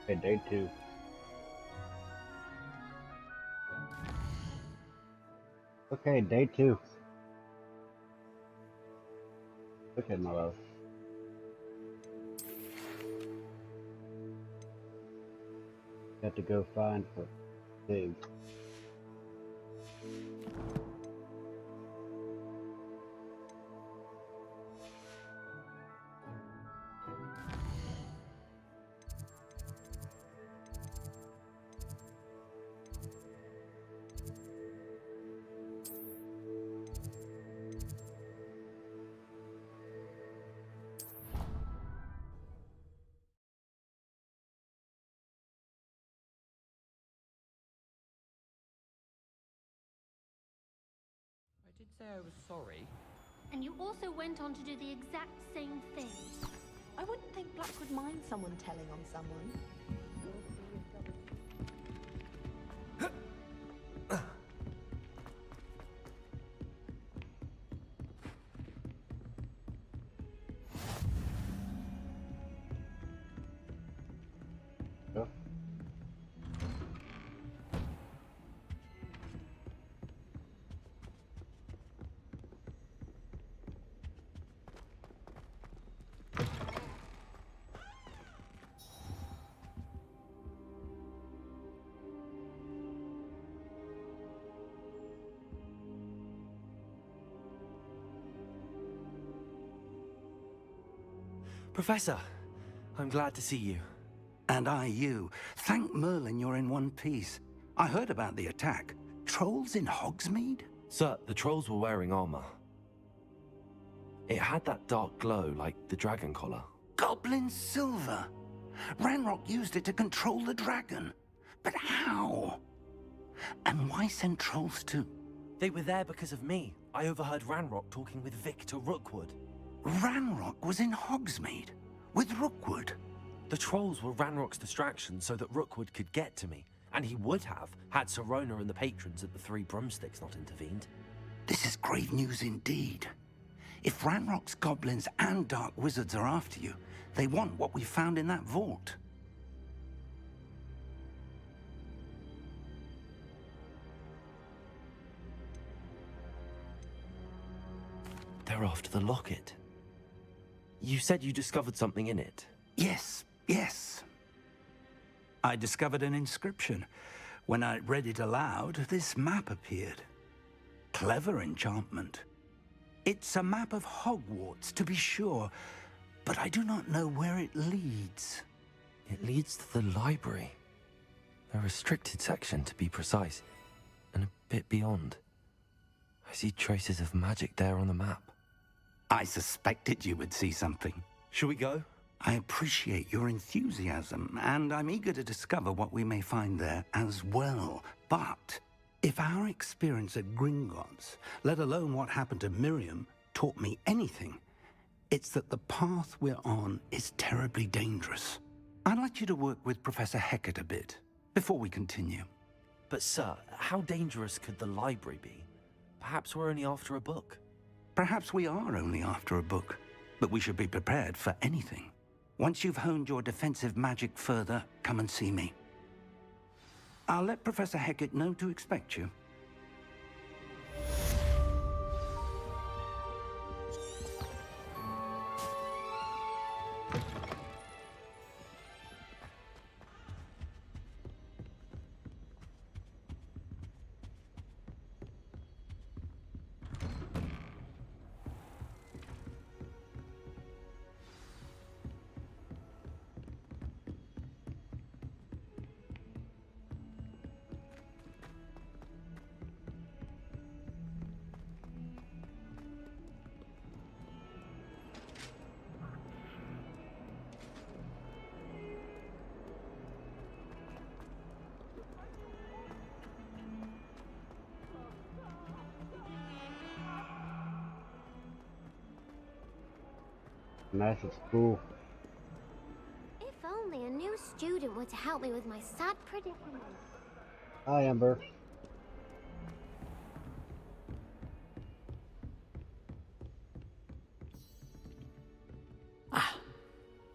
Okay, day two. Okay, day two. Okay, my love. Got to go find for pig. I did say I was sorry. And you also went on to do the exact same thing. I wouldn't think Black would mind someone telling on someone. Go. Professor, I'm glad to see you. And I you. Thank Merlin you're in one piece. I heard about the attack. Trolls in Hogsmeade? Sir, the trolls were wearing armor. It had that dark glow like the dragon collar. Goblin silver. Ranrock used it to control the dragon. But how? And why send trolls too? They were there because of me. I overheard Ranrock talking with Victor Rookwood. Ranrock was in Hogsmeade with Rookwood. The trolls were Ranrock's distraction so that Rookwood could get to me. And he would have, had Sirona and the patrons at the Three Broomsticks not intervened. This is grave news indeed. If Ranrock's goblins and dark wizards are after you, they want what we found in that vault. They're after the locket. You said you discovered something in it. Yes, yes. I discovered an inscription. When I read it aloud, this map appeared. Clever enchantment. It's a map of Hogwarts, to be sure, but I do not know where it leads. It leads to the library. A restricted section, to be precise, and a bit beyond. I see traces of magic there on the map. I suspected you would see something. Shall we go? I appreciate your enthusiasm, and I'm eager to discover what we may find there as well. But if our experience at Gringotts, let alone what happened to Miriam, taught me anything, it's that the path we're on is terribly dangerous. I'd like you to work with Professor Hecat a bit before we continue. But sir, how dangerous could the library be? Perhaps we're only after a book. Perhaps we are only after a book, but we should be prepared for anything. Once you've honed your defensive magic further, come and see me. I'll let Professor Hecat know to expect you. Nice at school. If only a new student were to help me with my sad predicament. Hi, Ember.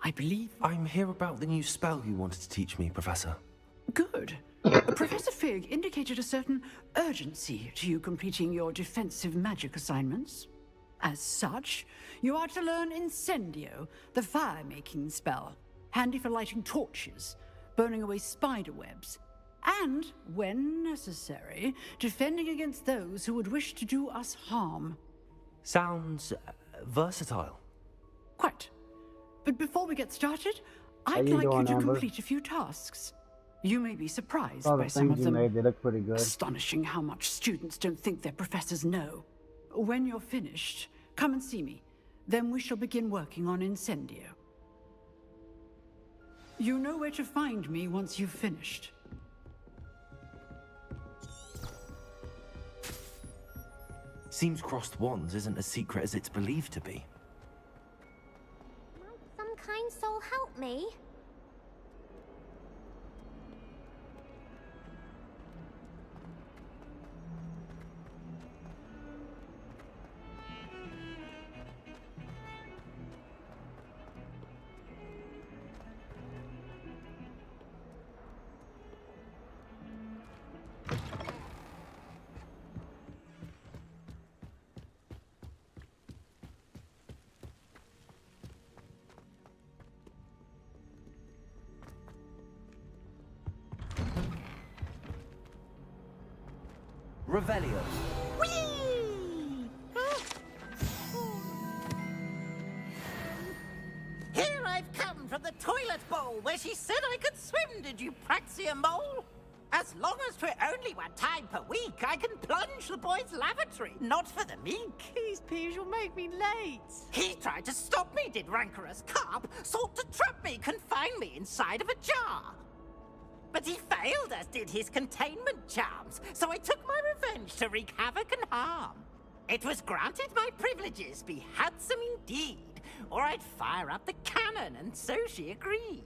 I I believe... I'm here about the new spell you wanted to teach me, Professor. Good. Professor Fig indicated a certain urgency to you completing your defensive magic assignments. As such, you are to learn Incendio, the fire-making spell, handy for lighting torches, burning away spider webs, and, when necessary, defending against those who would wish to do us harm. Sounds versatile. Quite. But before we get started, I'd you like you doing, to Amber? complete a few tasks. You may be surprised All by the some things of you them. made, they look pretty good. Astonishing how much students don't think their professors know. When you're finished, come and see me. Then we shall begin working on Incendio. You know where to find me once you've finished. Seems crossed wands isn't as secret as it's believed to be. Might some kind soul help me? Revelio. Here I've come from the toilet bowl where she said I could swim, did you praxia mole? As long as 'twere only one time per week, I can plunge the boy's lavatory, not for the meek. These peas will make me late. He tried to stop me, did rancorous carp, sought to trap me, confine me inside of a jar. But he failed, as did his containment charms, so I took my revenge to wreak havoc and harm. It was granted my privileges be handsome indeed, or I'd fire up the cannon, and so she agreed.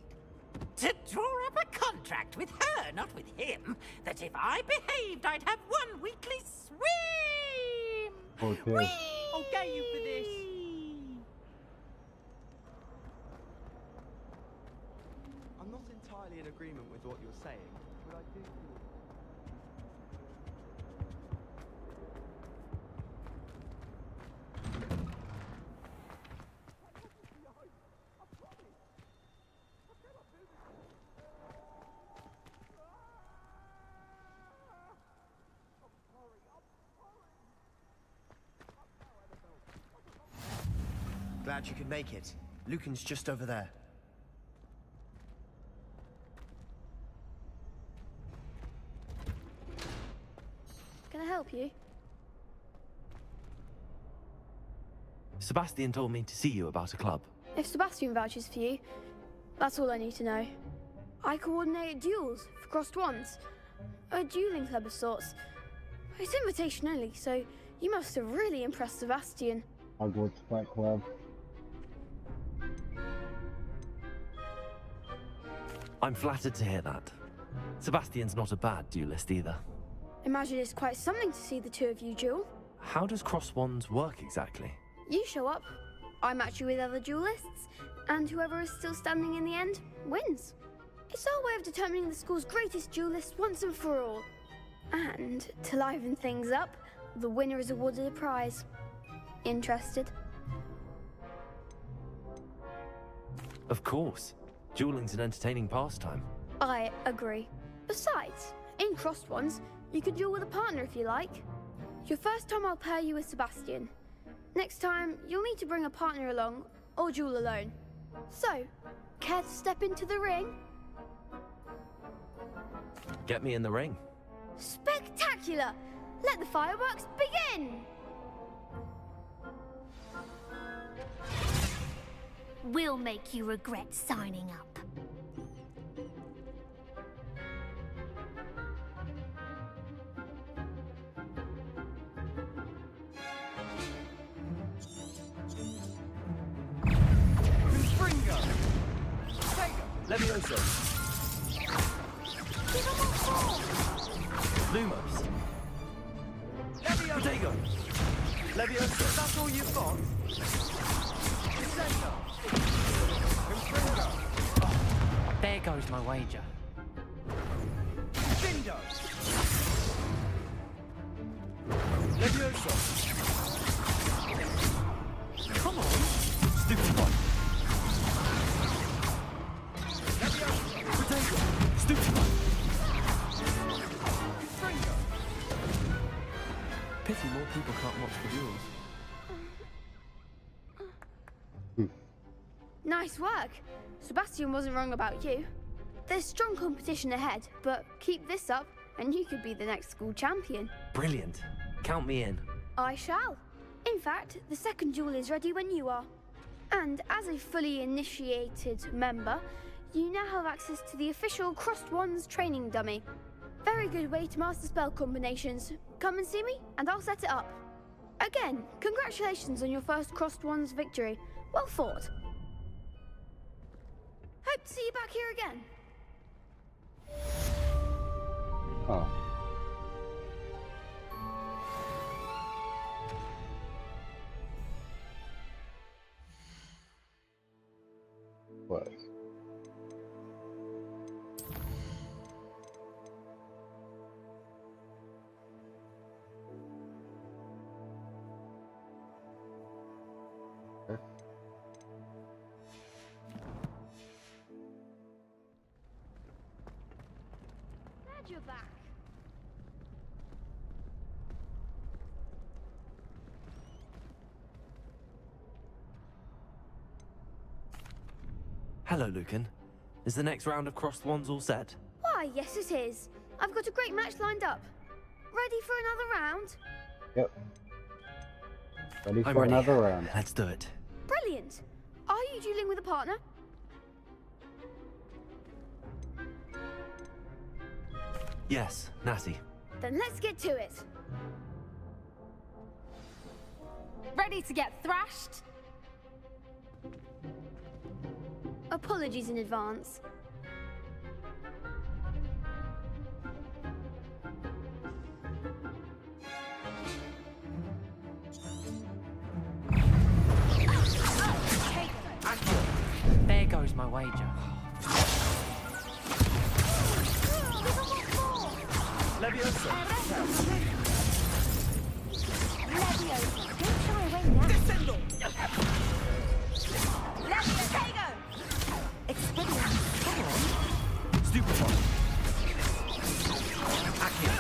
To draw up a contract with her, not with him, that if I behaved, I'd have one weekly swim! Okay. Whee! I'll get you for this. I'm not entirely in agreement with what you're saying, but I do feel... Glad you could make it. Lucan's just over there. Can I help you? Sebastian told me to see you about a club. If Sebastian vouches for you, that's all I need to know. I coordinate duels for crossed wands. A dueling club of sorts. It's invitation only, so you must have really impressed Sebastian. Hogwarts Fight Club. I'm flattered to hear that. Sebastian's not a bad duelist either. Imagine it's quite something to see the two of you duel. How does cross wands work exactly? You show up, I match you with other duelists, and whoever is still standing in the end wins. It's our way of determining the school's greatest duelist once and for all. And to liven things up, the winner is awarded a prize. Interested? Of course. Dueling's an entertaining pastime. I agree. Besides, in crossed ones, you can duel with a partner if you like. Your first time I'll pair you with Sebastian. Next time, you'll need to bring a partner along, or duel alone. So, care to step into the ring? Get me in the ring. Spectacular! Let the fireworks begin! We'll make you regret signing up. Levioso. Lumos. Protego. Levioso. That's all you've got? Defender! Confringo! There goes my wager. Bingo! Levioso! Come on. Stupid one! Levioso! Potato! Stupid one! Bingo! Pity more people can't watch the duels. Nice work. Sebastian wasn't wrong about you. There's strong competition ahead, but keep this up and you could be the next school champion. Brilliant. Count me in. I shall. In fact, the second duel is ready when you are. And as a fully initiated member, you now have access to the official Crossed Wands training dummy. Very good way to master spell combinations. Come and see me, and I'll set it up. Again, congratulations on your first Crossed Wands victory. Well fought. Hope to see you back here again. Oh. What? Okay. Glad you're back. Hello, Lucan. Is the next round of Crossed Wands all set? Why, yes it is. I've got a great match lined up. Ready for another round? Yep. Ready I'm for ready. another round. Let's do it. Brilliant. Are you dueling with a partner? Yes, Natty. Then let's get to it. Ready to get thrashed? Apologies in advance. There goes my wager. Levioso! Leviosa. Don't shy away now. Descendo! Leviosa. Expedience. Come on. Stupid one! Accio!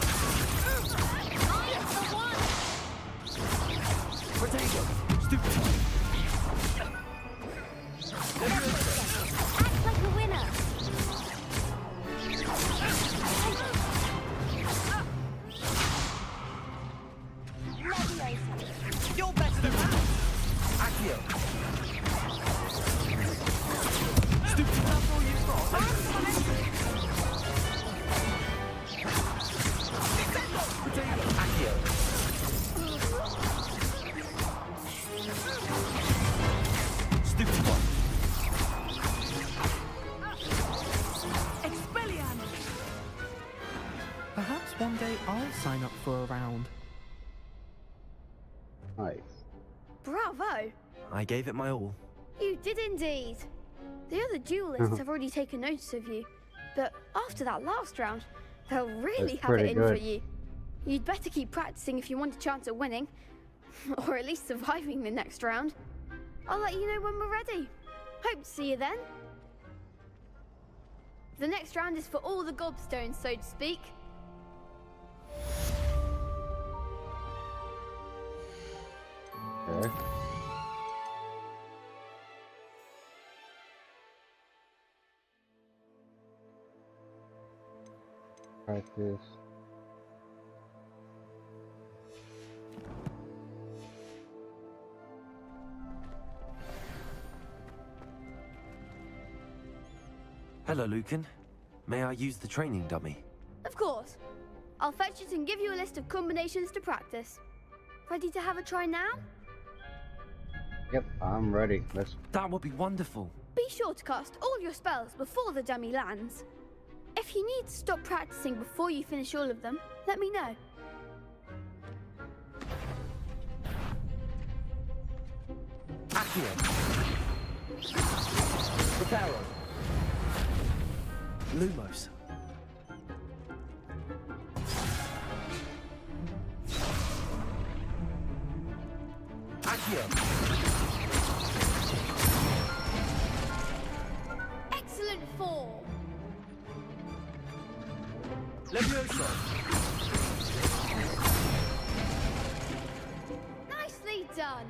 Potato! Stupid one! Act like a winner. Leviosa. You're better than that! Accio! Stupid one! That's all you've got! Potato! Accio! Stupid one! Expelliarmus! Perhaps one day I'll sign up for a round. Nice. Bravo! I gave it my all. You did indeed. The other duelists have already taken notice of you, but after that last round, they'll really That's have it pretty in for good. you. You'd better keep practicing if you want a chance at winning, or at least surviving the next round. I'll let you know when we're ready. Hope to see you then. The next round is for all the gobstones, so to speak. Okay. Practice. Hello, Lucan. May I use the training dummy? Of course. I'll fetch it and give you a list of combinations to practice. Ready to have a try now? Yep, I'm ready. Let's. That would be wonderful. Be sure to cast all your spells before the dummy lands. If you need to stop practicing before you finish all of them, let me know. Accio! Preparo! Lumos. Accio. Excellent form. Levioso. Nicely done.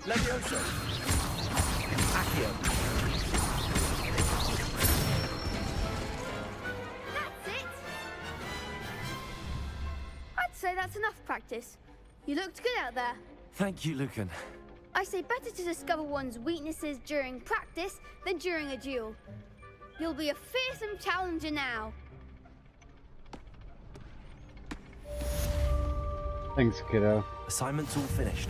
Levioso. Accio. That's it. I'd say that's enough practice. You looked good out there. Thank you, Lucan. I say better to discover one's weaknesses during practice than during a duel. You'll be a fearsome challenger now. Thanks, kiddo. Assignment's all finished.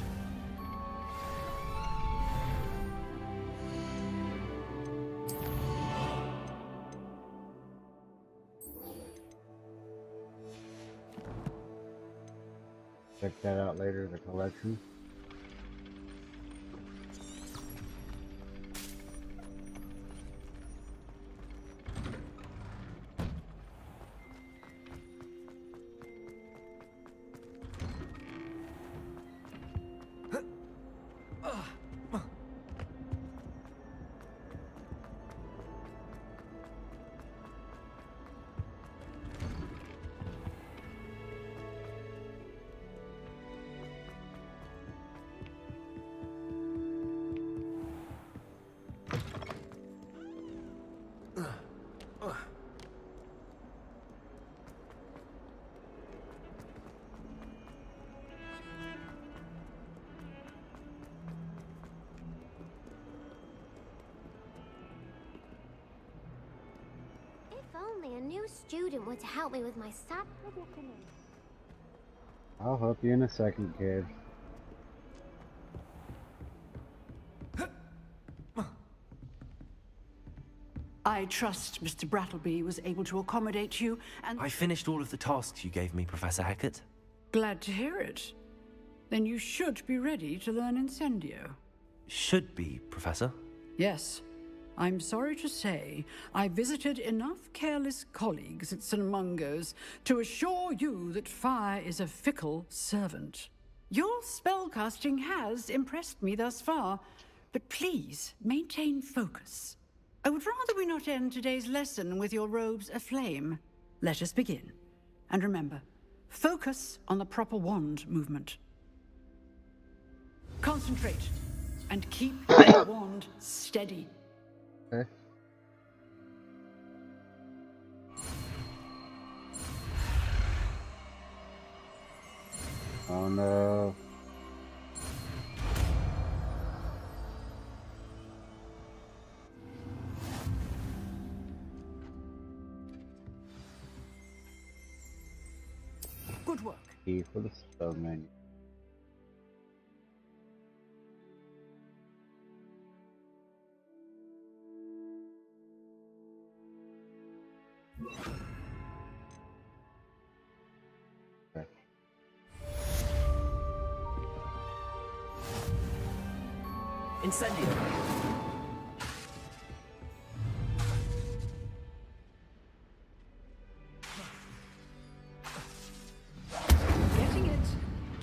Check that out later, the collection. If only a new student were to help me with my sad predicament. I'll help you in a second, kid. I trust Mr. Brattleby was able to accommodate you, and I finished all of the tasks you gave me, Professor Hackett. glad to hear it. Then you should be ready to learn Incendio. Should be, Professor. Yes. I'm sorry to say, I visited enough careless colleagues at St. Mungo's to assure you that fire is a fickle servant. Your spellcasting has impressed me thus far, but please maintain focus. I would rather we not end today's lesson with your robes aflame. Let us begin. And remember, focus on the proper wand movement. Concentrate, and keep your wand steady. Okay. Oh no. Good work. Key for the spell menu. Okay. Incendio. Getting it.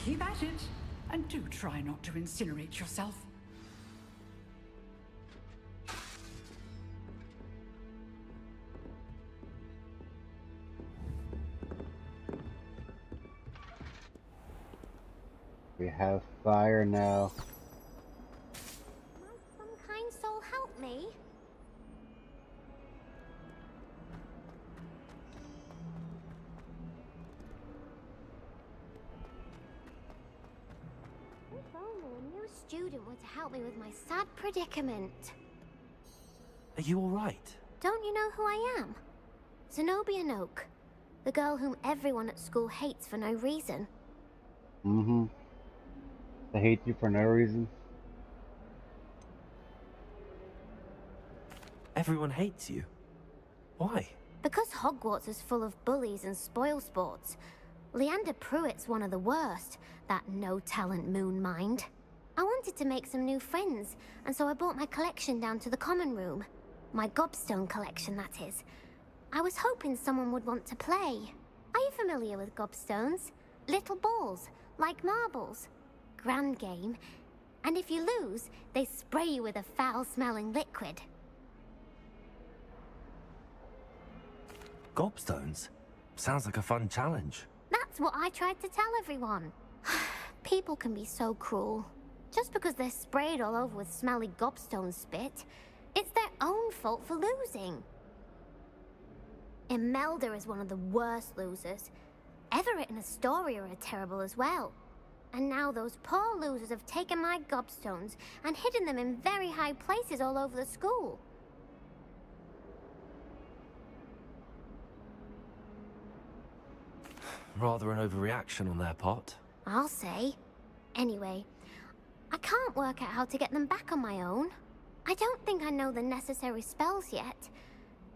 Keep at it. And do try not to incinerate yourself. We have fire now. Might some kind soul help me? If only a new student were to help me with my sad predicament. Are you all right? Don't you know who I am? Zenobia Noak, the girl whom everyone at school hates for no reason. Mm-hmm. They hate you for no reason. Everyone hates you. Why? Because Hogwarts is full of bullies and spoilsports. Leander Pruitt's one of the worst, that no-talent moon mind. I wanted to make some new friends, and so I brought my collection down to the common room. My gobstone collection, that is. I was hoping someone would want to play. Are you familiar with gobstones? Little balls, like marbles. Grand game. And if you lose, they spray you with a foul-smelling liquid. Gobstones? Sounds like a fun challenge. That's what I tried to tell everyone. People can be so cruel. Just because they're sprayed all over with smelly gobstone spit, it's their own fault for losing. Imelda is one of the worst losers. Everett and Astoria are terrible as well. And now those poor losers have taken my gobstones and hidden them in very high places all over the school. Rather an overreaction on their part. I'll say. Anyway, I can't work out how to get them back on my own. I don't think I know the necessary spells yet.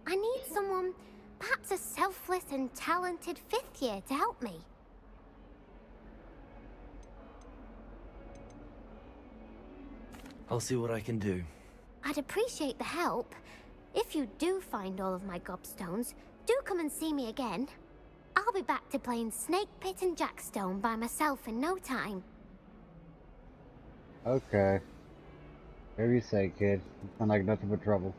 I need someone, perhaps a selfless and talented 5th year to help me. I'll see what I can do. I'd appreciate the help. If you do find all of my gobstones, do come and see me again. I'll be back to playing Snake Pit and Jackstone by myself in no time. Okay. Whatever you say, kid. You sound like nothing but trouble.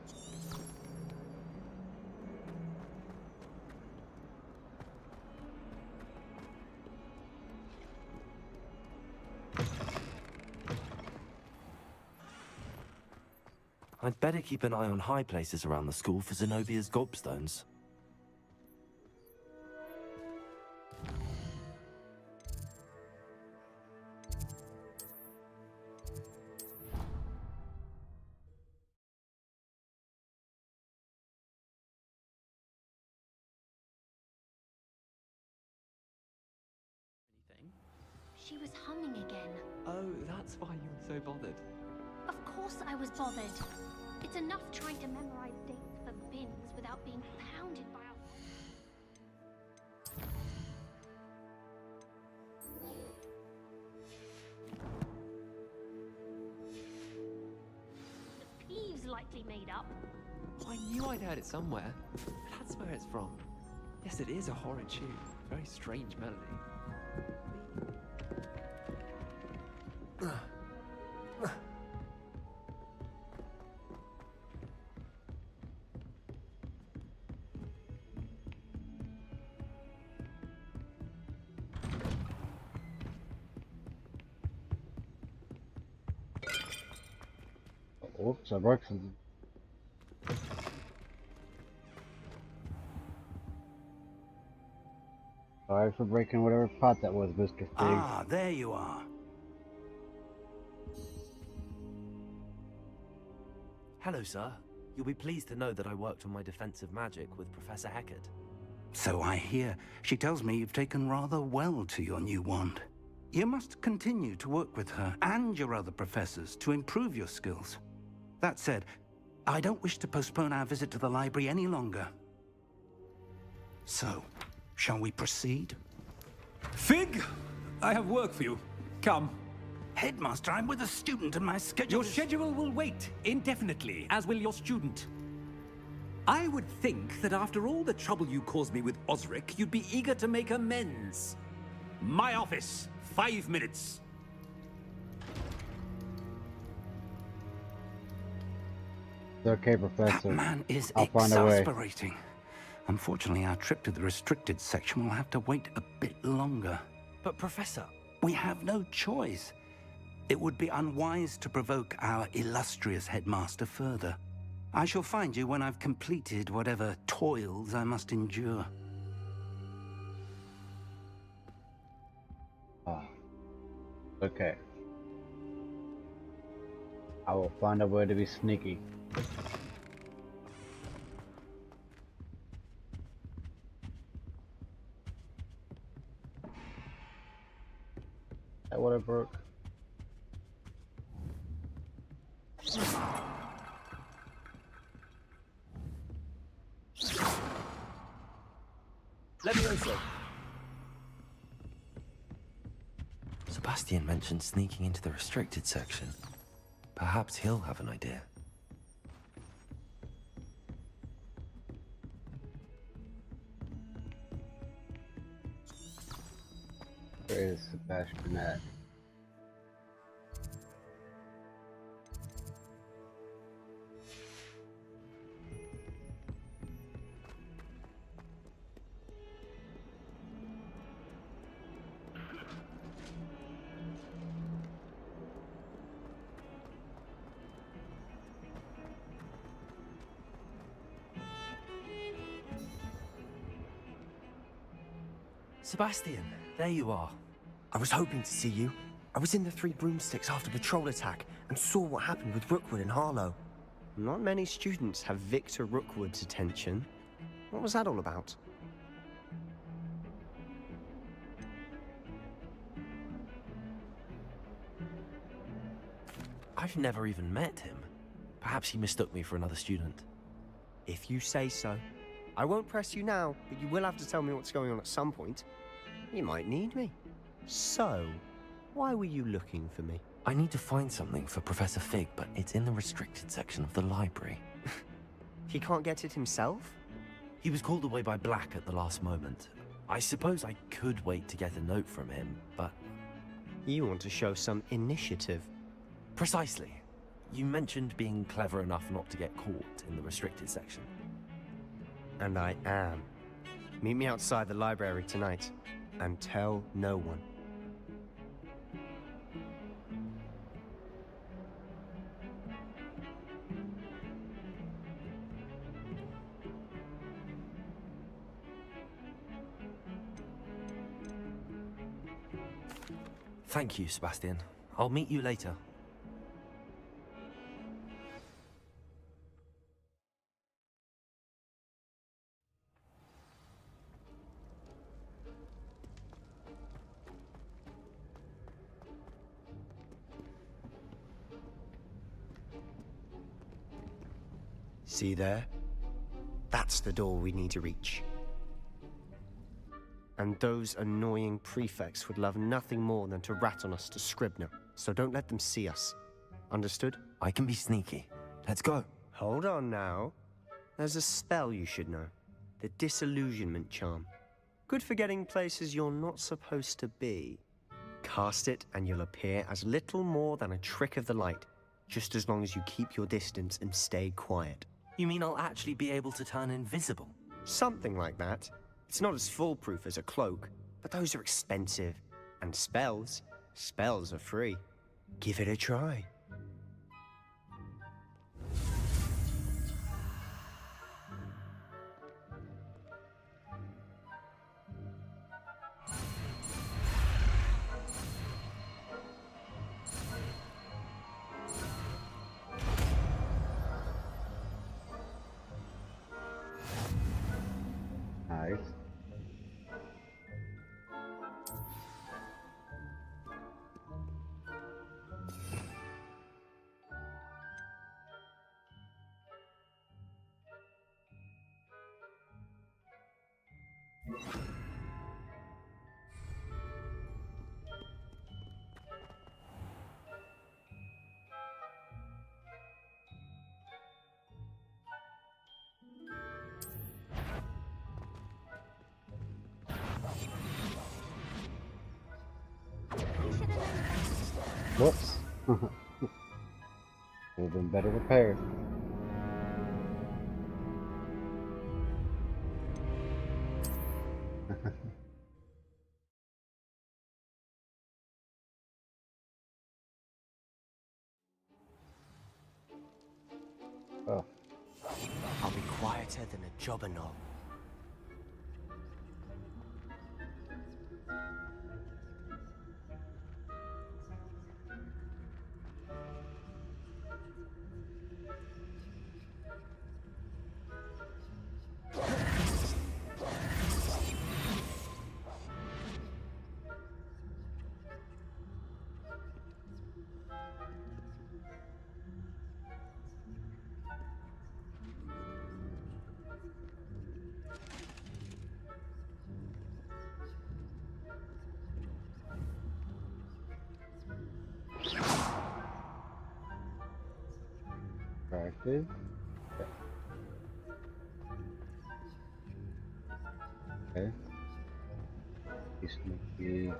I'd better keep an eye on high places around the school for Zenobia's gobstones. She was humming again. Oh, that's why you were so bothered. Of course I was bothered. It's enough trying to memorize dates for bins without being pounded by a... The Peeves likely made up. I knew I'd heard it somewhere. That's where it's from. Yes, it is a horrid tune. Very strange melody. Oops, I broke something. Sorry for breaking whatever pot that was, Mr. Fig. Ah, there you are. Hello, sir. You'll be pleased to know that I worked on my defensive magic with Professor Heckard. So I hear. She tells me you've taken rather well to your new wand. You must continue to work with her and your other professors to improve your skills. That said, I don't wish to postpone our visit to the library any longer. So, shall we proceed? Fig, I have work for you. Come. Headmaster, I'm with a student and my schedule Your schedule will wait indefinitely, as will your student. I would think that after all the trouble you caused me with Osric, you'd be eager to make amends. My office, 5 minutes. It's okay, Professor. That man is I'll find a way. exasperating. Unfortunately, our trip to the restricted section will have to wait a bit longer. But, Professor... We have no choice. It would be unwise to provoke our illustrious headmaster further. I shall find you when I've completed whatever toils I must endure. Ah. Okay. I will find a way to be sneaky. That what I broke? Levioso. Sebastian mentioned sneaking into the restricted section. Perhaps he'll have an idea. Where is Sebastian at? Sebastian, there you are. I was hoping to see you. I was in the Three Broomsticks after the troll attack and saw what happened with Rookwood and Harlow. Not many students have Victor Rookwood's attention. What was that all about? I've never even met him. Perhaps he mistook me for another student. If you say so. I won't press you now, but you will have to tell me what's going on at some point. You might need me. So, why were you looking for me? I need to find something for Professor Fig, but it's in the restricted section of the library. He can't get it himself? He was called away by Black at the last moment. I suppose I could wait to get a note from him, but... You want to show some initiative. Precisely. You mentioned being clever enough not to get caught in the restricted section. And I am. Meet me outside the library tonight, and tell no one. Thank you, Sebastian. I'll meet you later. See there? That's the door we need to reach. And those annoying prefects would love nothing more than to rat on us to Scribner, so don't let them see us. Understood? I can be sneaky. Let's go. Hold on now. There's a spell you should know. The Disillusionment Charm. Good for getting places you're not supposed to be. Cast it and you'll appear as little more than a trick of the light, just as long as you keep your distance and stay quiet. You mean I'll actually be able to turn invisible? Something like that. It's not as foolproof as a cloak, but those are expensive. And spells are free. Give it a try. Nice. Whoops. Would have been better prepared. Oh. I'll be quieter than a jobberknoll. Practice. Okay. Sneaky.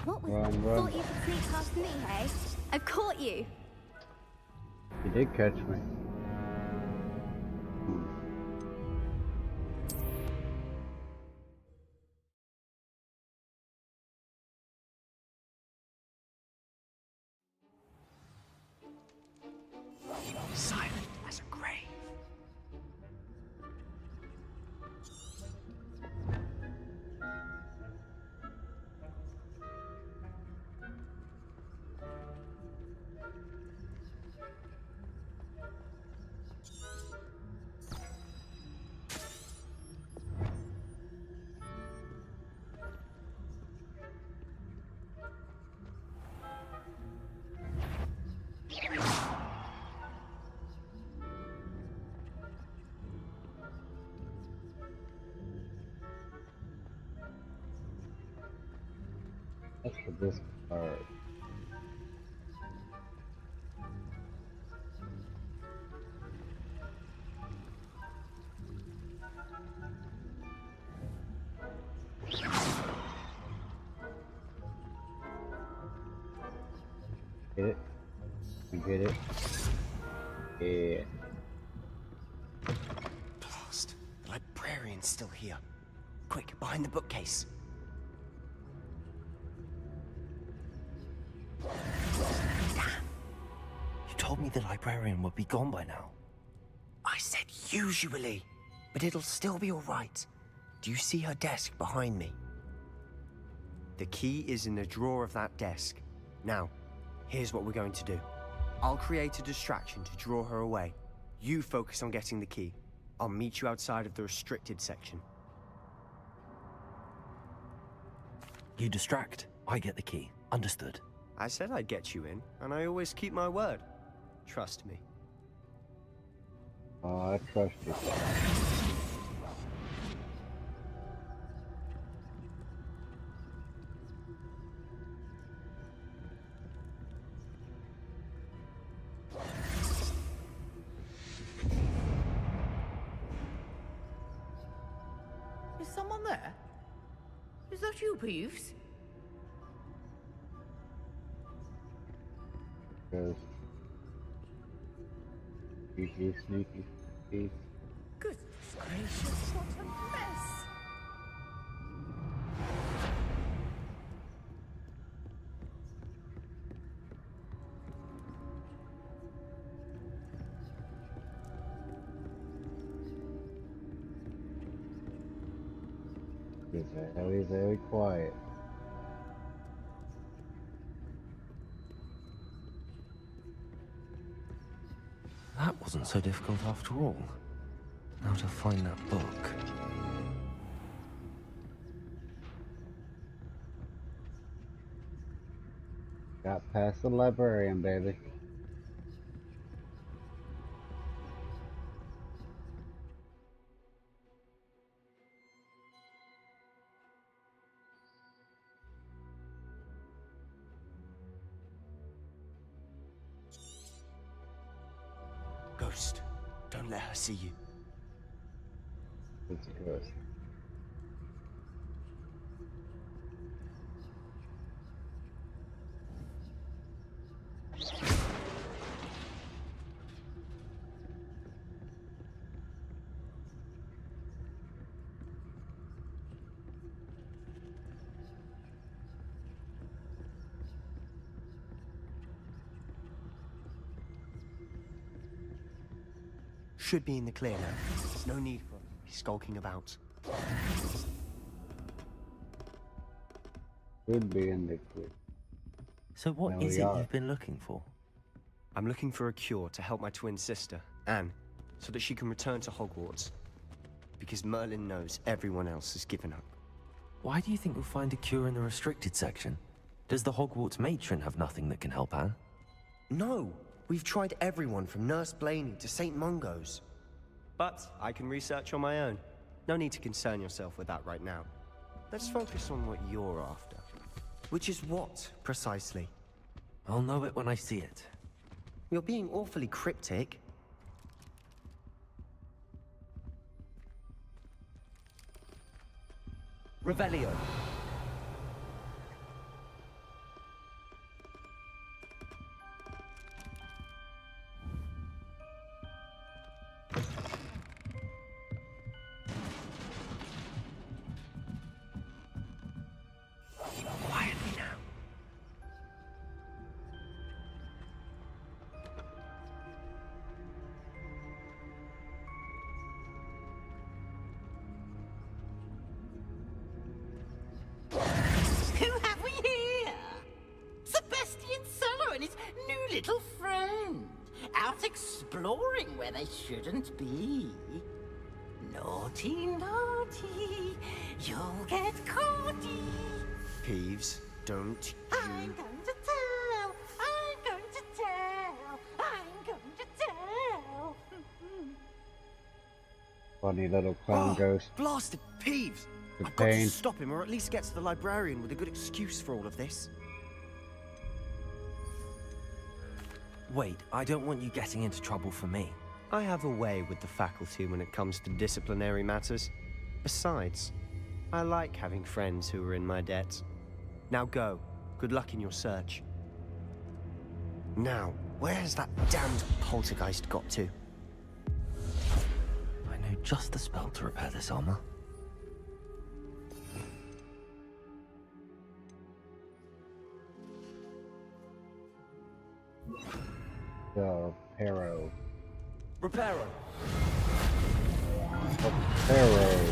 What was Run, run. Thought you could sneak past me, hey? I've caught you. You did catch me. Silent as a grave. That's for this card. Get it? You get it? Yeah. Blast. The librarian's still here. Quick, behind the bookcase. Damn. You told me the librarian would be gone by now. I said usually, but it'll still be all right. Do you see her desk behind me? The key is in the drawer of that desk. Now, here's what we're going to do. I'll create a distraction to draw her away. You focus on getting the key. I'll meet you outside of the restricted section. You distract, I get the key. Understood. I said I'd get you in, and I always keep my word. Trust me. Oh, I trust you. Is someone there? Is that you, Peeves? Because sneaky, sneaky, sneaky. Goodness gracious, what a mess! It's very, very quiet. That wasn't so difficult after all. Now to find that book. Got past the librarian, baby. Ghost, don't let her see you. It's a ghost. Should be in the clear now. There's no need for us to be skulking about. Could be in the clip. So what There is we it are. you've been looking for? I'm looking for a cure to help my twin sister, Anne, so that she can return to Hogwarts. Because Merlin knows everyone else has given up. Why do you think you'll find a cure in the restricted section? Does the Hogwarts matron have nothing that can help Anne? No! We've tried everyone from Nurse Blaney to St. Mungo's. But I can research on my own. No need to concern yourself with that right now. Let's focus on what you're after. Which is what, precisely? I'll know it when I see it. You're being awfully cryptic. Revelio. Quietly now. Who have we here? Sebastian Solo and his new little friend. Out exploring where they shouldn't be. Naughty, naughty. You'll get caughty. Peeves, don't I'm going to tell. I'm going to tell. I'm going to tell. Funny little clown ghost. Blasted Peeves! Good I've got to pain. stop him, or at least get to the librarian with a good excuse for all of this. Wait, I don't want you getting into trouble for me. I have a way with the faculty when it comes to disciplinary matters. Besides, I like having friends who are in my debt. Now go. Good luck in your search. Now, where has that damned poltergeist got to? I know just the spell to repair this armor. The Pero. Reparo. Pero.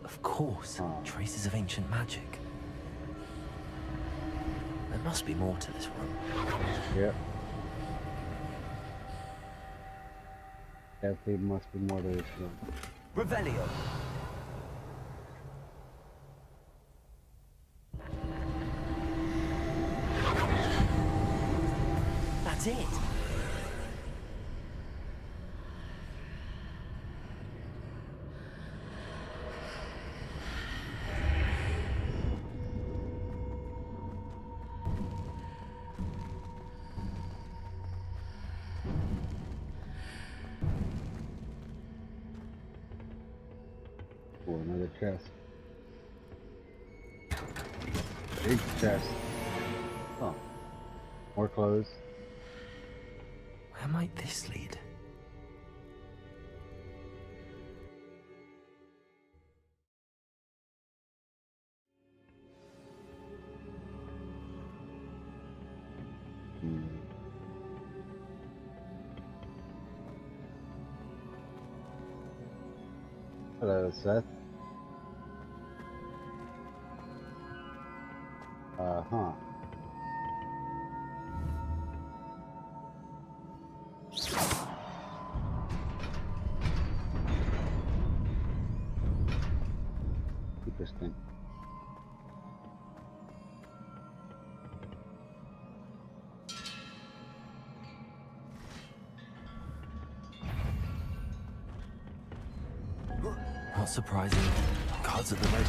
Of course, traces of ancient magic. There must be more to this room. Yep. Definitely must be more to this room. Revelio. That's it. Oh, another chest. Big chest. Oh. More clothes. Where might this lead? Hello, Seth. Uh-huh. Interesting. Not surprising. Guards at the ready.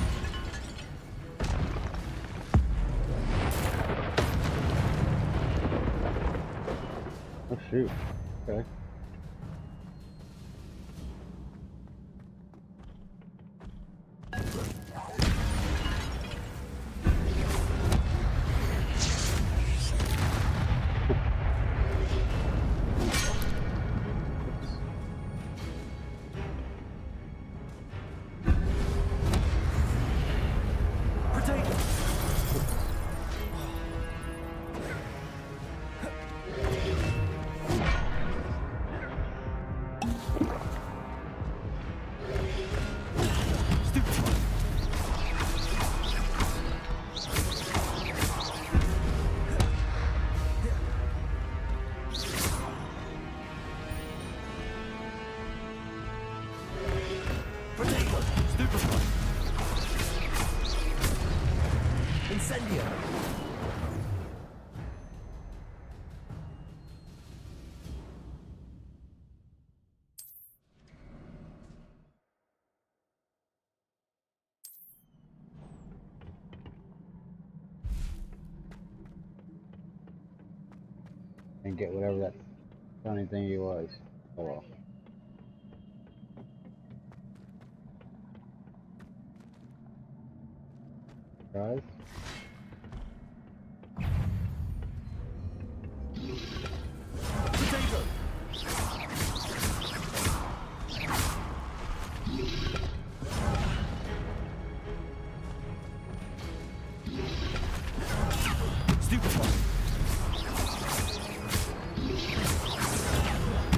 Oh shoot. Okay. Stupefy. Incendio. And get whatever that funny thing he was. Oh well. Guys? Potato. Stupefy.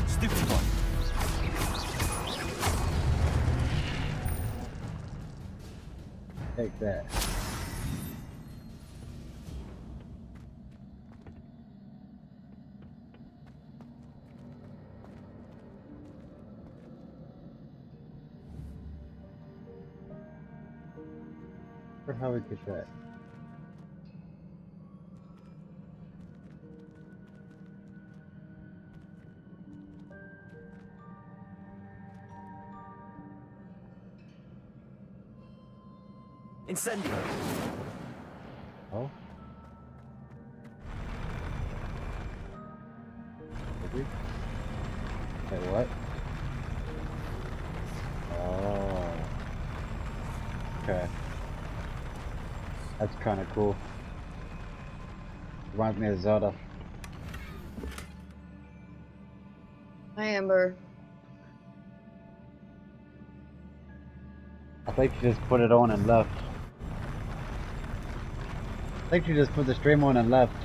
Stupefy. Take that. Or how we get that? Incendio. Oh? Maybe? Wait, what? Oh. Okay. That's kind of cool. Reminds me of Zelda. Hi, Amber. I think you just put it on and left. I think you just put the stream on and left.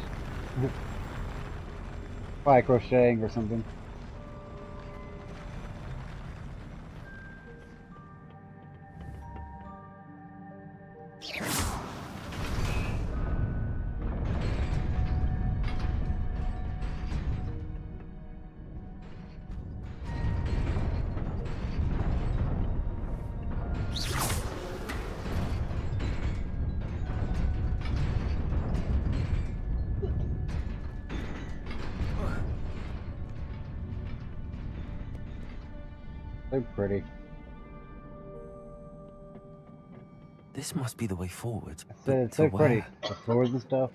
Probably crocheting or something. So pretty. This must be the way forward. It's so pretty. The floors and stuff.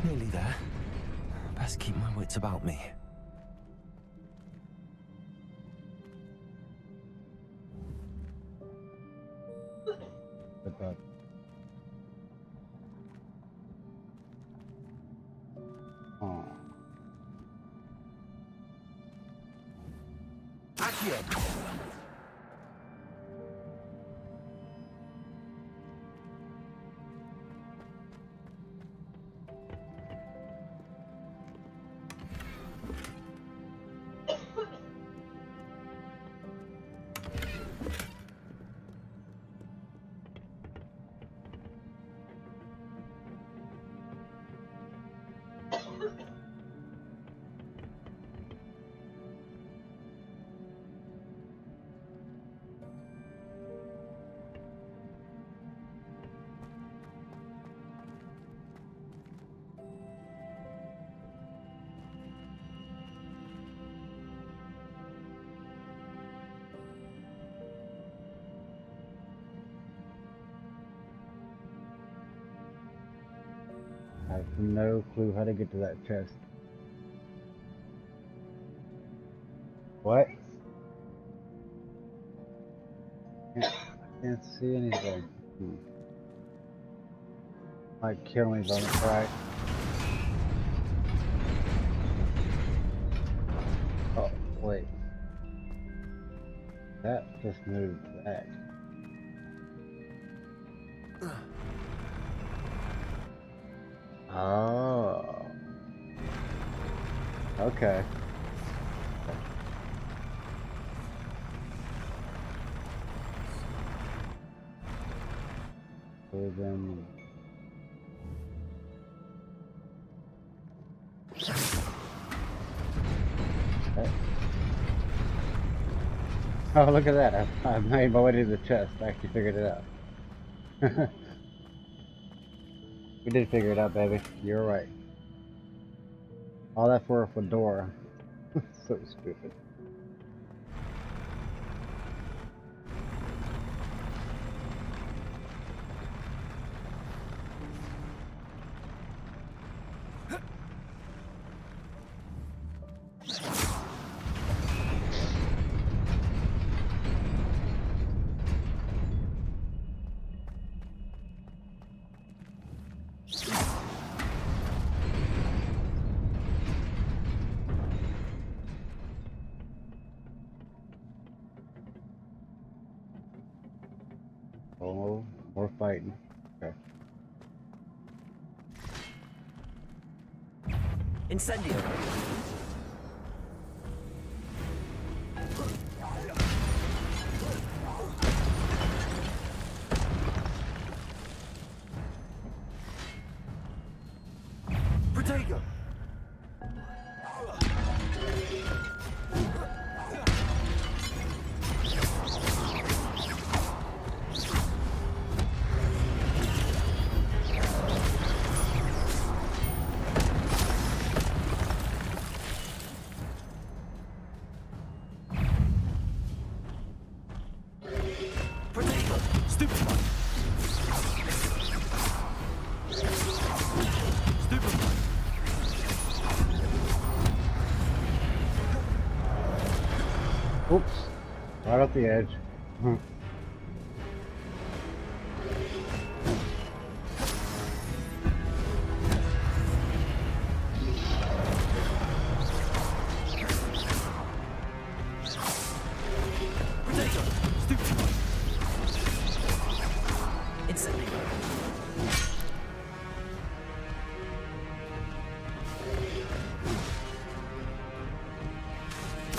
Nearly there. Best keep my wits about me. Good bug. Oh. Accio. I have no clue how to get to that chest. What? I can't see anything. Might kill me if I don't try. Oh, wait. That just moved back. Oh. Okay. So then... Okay. Oh, look at that. I made my way to the chest. I actually figured it out. We did figure it out, baby. You're right. All that for a fedora. So stupid. Oh, more fighting. Okay. Incendio. Protego. Stupefy. Stupefy. Oops. Right off the edge. Protego. Stupefy. Incendio.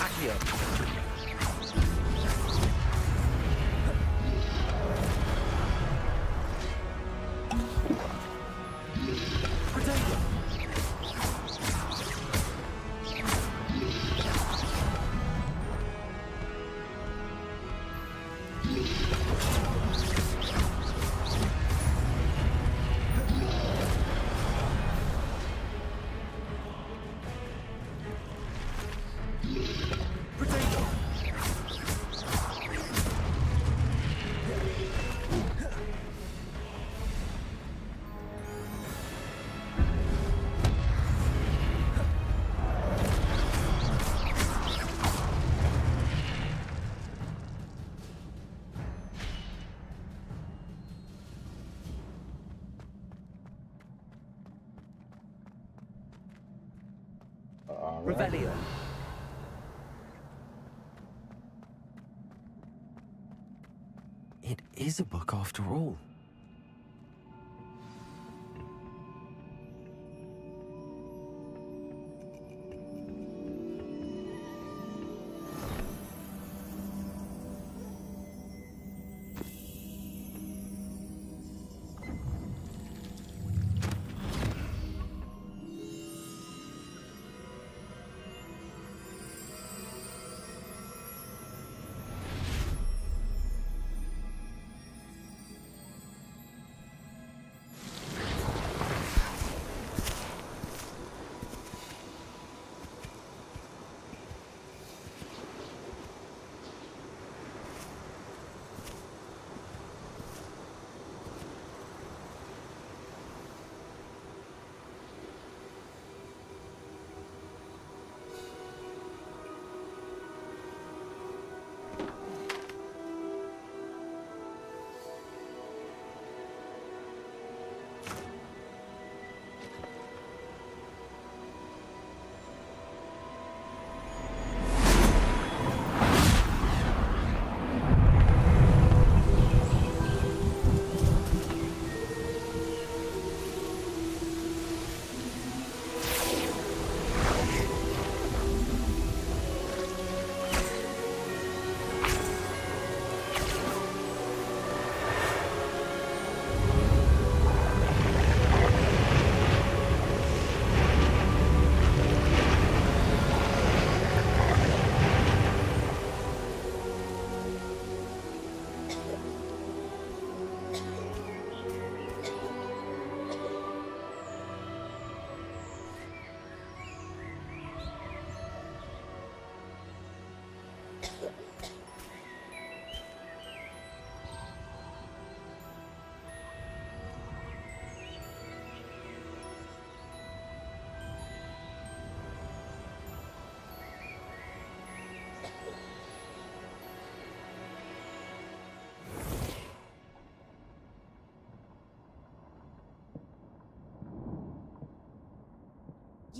Accio. Protego. Protego. All right. Revelio. It is a book after all.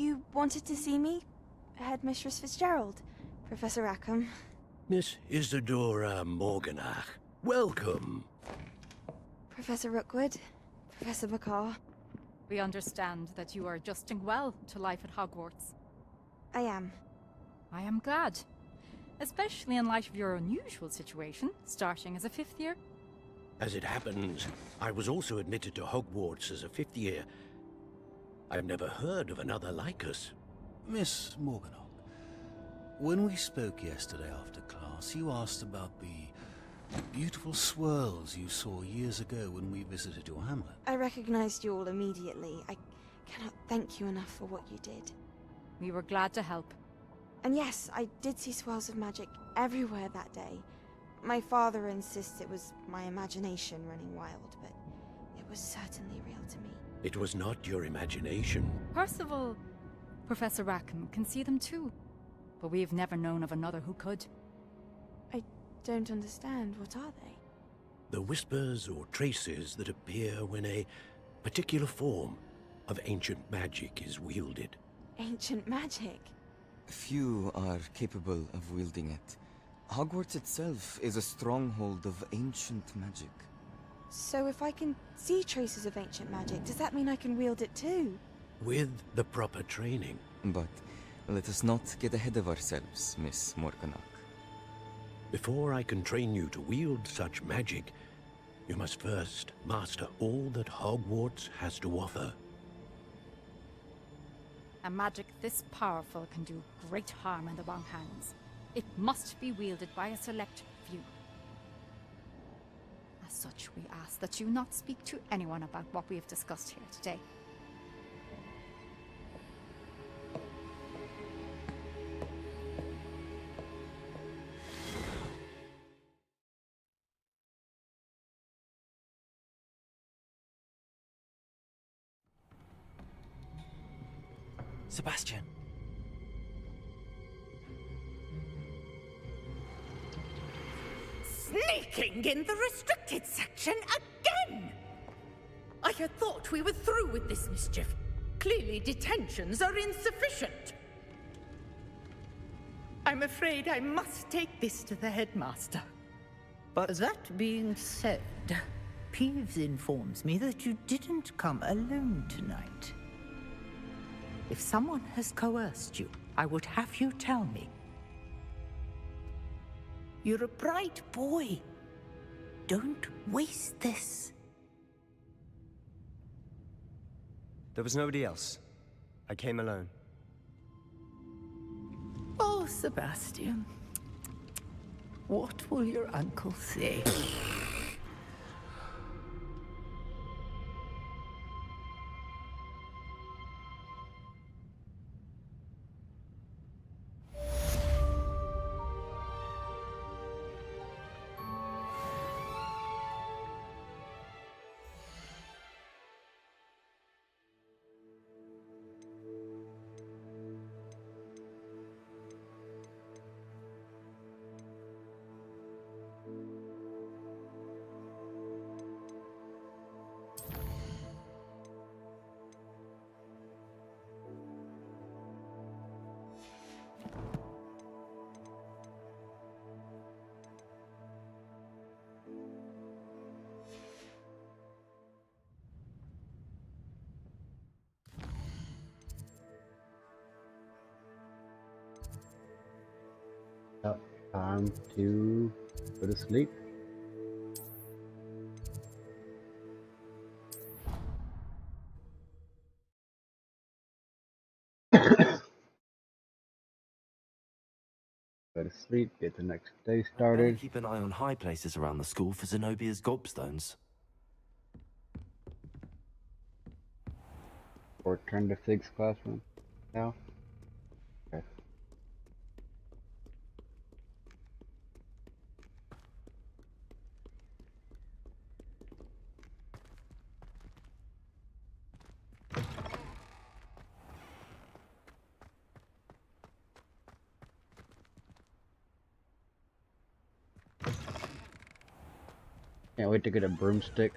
You wanted to see me? Headmistress Fitzgerald, Professor Rackham. Miss Isadora Morganach, welcome. Professor Rookwood, Professor McCaw. We understand that you are adjusting well to life at Hogwarts. I am. I am glad. Especially in light of your unusual situation, starting as a 5th year. As it happens, I was also admitted to Hogwarts as a 5th year. I've never heard of another like us. Miss Morganock, when we spoke yesterday after class, you asked about the beautiful swirls you saw years ago when we visited your hamlet. I recognized you all immediately. I cannot thank you enough for what you did. We were glad to help. And yes, I did see swirls of magic everywhere that day. My father insists it was my imagination running wild, but it was certainly real to me. It was not your imagination. Percival, Professor Rackham can see them too. But we've never known of another who could. I don't understand. What are they? The whispers or traces that appear when a particular form of ancient magic is wielded. Ancient magic? Few are capable of wielding it. Hogwarts itself is a stronghold of ancient magic. So if I can see traces of ancient magic, does that mean I can wield it too? With the proper training. But let us not get ahead of ourselves, Miss Morganock. Before I can train you to wield such magic, you must first master all that Hogwarts has to offer. A magic this powerful can do great harm in the wrong hands. It must be wielded by a select few. As such, we ask that you not speak to anyone about what we have discussed here today. Sebastian. Sneaking in the restricted section again! I had thought we were through with this mischief. Clearly detentions are insufficient. I'm afraid I must take this to the headmaster. But that being said, Peeves informs me that you didn't come alone tonight. If someone has coerced you, I would have you tell me. You're a bright boy. Don't waste this. There was nobody else. I came alone. Oh, Sebastian. What will your uncle say? Time to go to sleep. Go to sleep, get the next day Better started. keep an eye on high places around the school for Zenobia's gobstones. Or turn to Fig's classroom now. Okay. Can't wait to get a broomstick.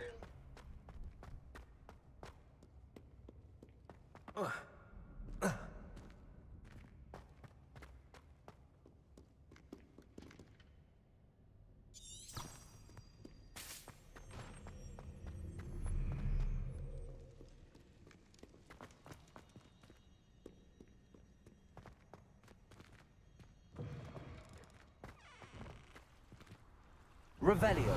Revelio.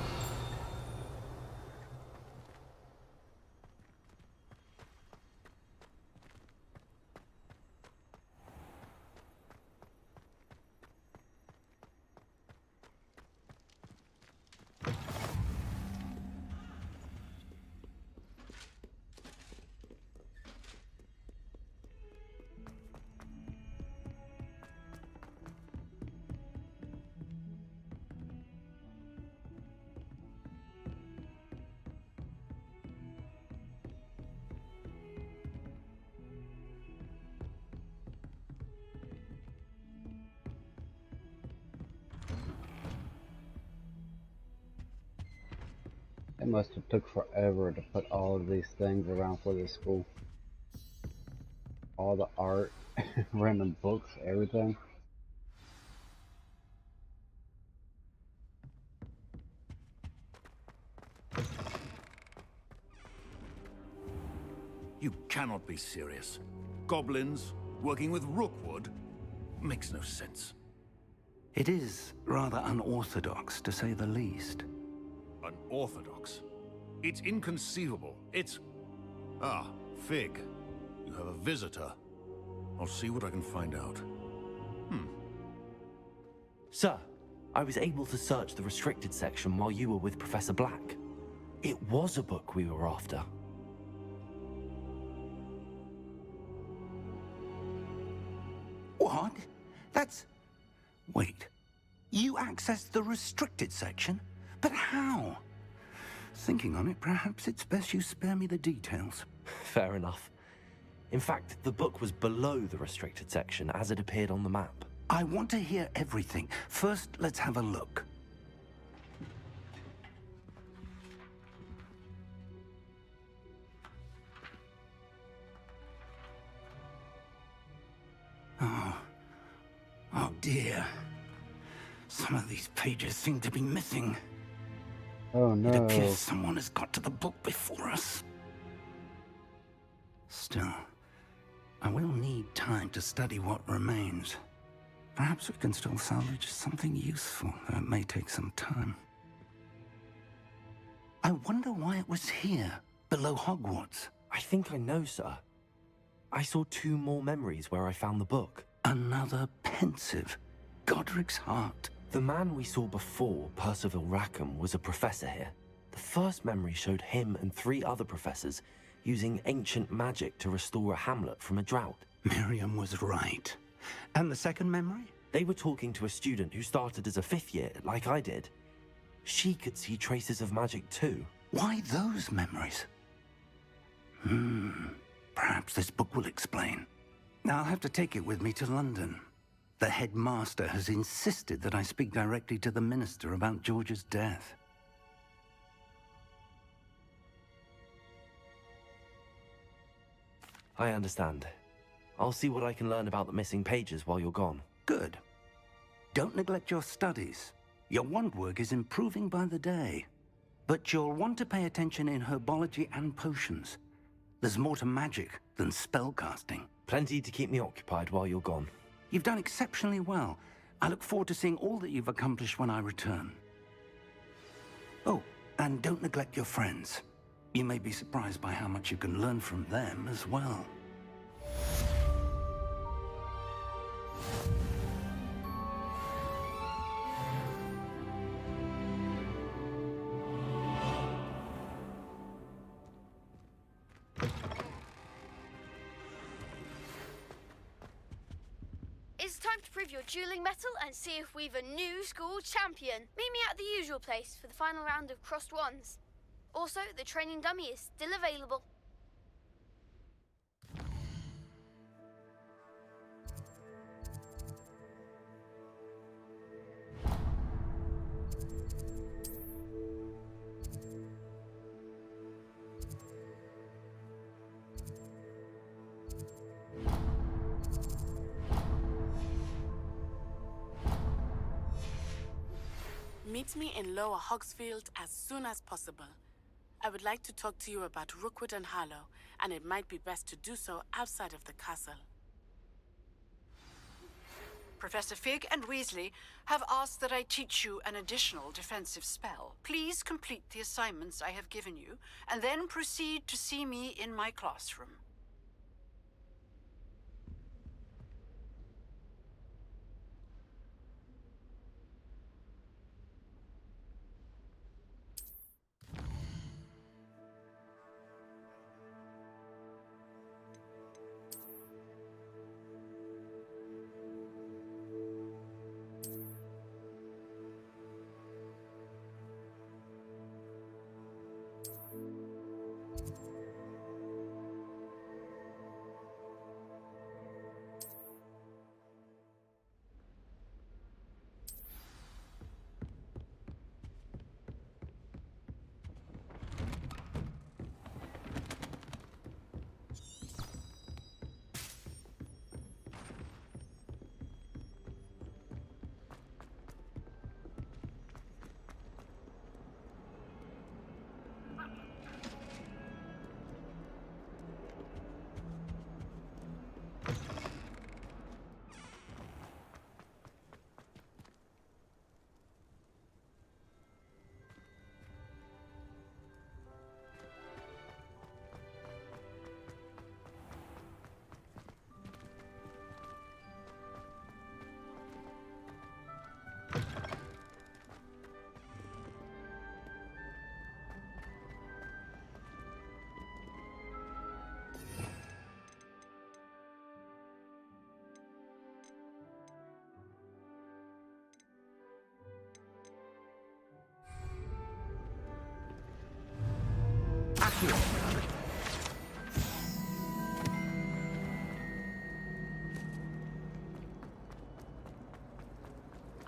It must have took forever to put all of these things around for this school. All the art, random books, everything. You cannot be serious. Goblins working with Rookwood makes no sense. It is rather unorthodox, to say the least. Unorthodox? It's inconceivable. It's... Ah, Fig. You have a visitor. I'll see what I can find out. Sir, I was able to search the restricted section while you were with Professor Black. It was a book we were after. What? That's... Wait. You accessed the restricted section? But how? Thinking on it, perhaps it's best you spare me the details. Fair enough. In fact, the book was below the restricted section as it appeared on the map. I want to hear everything. First, let's have a look. Oh dear. Some of these pages seem to be missing. Oh no. It appears someone has got to the book before us. Still, I will need time to study what remains. Perhaps we can still salvage something useful, though it may take some time. I wonder why it was here, below Hogwarts. I think I know, sir. I saw 2 more memories where I found the book. Another pensive. Godric's heart. The man we saw before, Percival Rackham, was a professor here. The first memory showed him and 3 other professors using ancient magic to restore a hamlet from a drought. Miriam was right. And the second memory? They were talking to a student who started as a 5th year, like I did. She could see traces of magic too. Why those memories? Perhaps this book will explain. Now I'll have to take it with me to London. The headmaster has insisted that I speak directly to the minister about George's death. I understand. I'll see what I can learn about the missing pages while you're gone. Good. Don't neglect your studies. Your wand work is improving by the day. But you'll want to pay attention in herbology and potions. There's more to magic than spellcasting. Plenty to keep me occupied while you're gone. You've done exceptionally well. I look forward to seeing all that you've accomplished when I return. Oh, and don't neglect your friends. You may be surprised by how much you can learn from them as well. It's time to prove your dueling mettle and see if we've a new school champion. Meet me at the usual place for the final round of crossed wands. Also, the training dummy is still available. Meet me in Lower Hogsfield as soon as possible. I would like to talk to you about Rookwood and Harlow, and it might be best to do so outside of the castle. Professor Fig and Weasley have asked that I teach you an additional defensive spell. Please complete the assignments I have given you, and then proceed to see me in my classroom.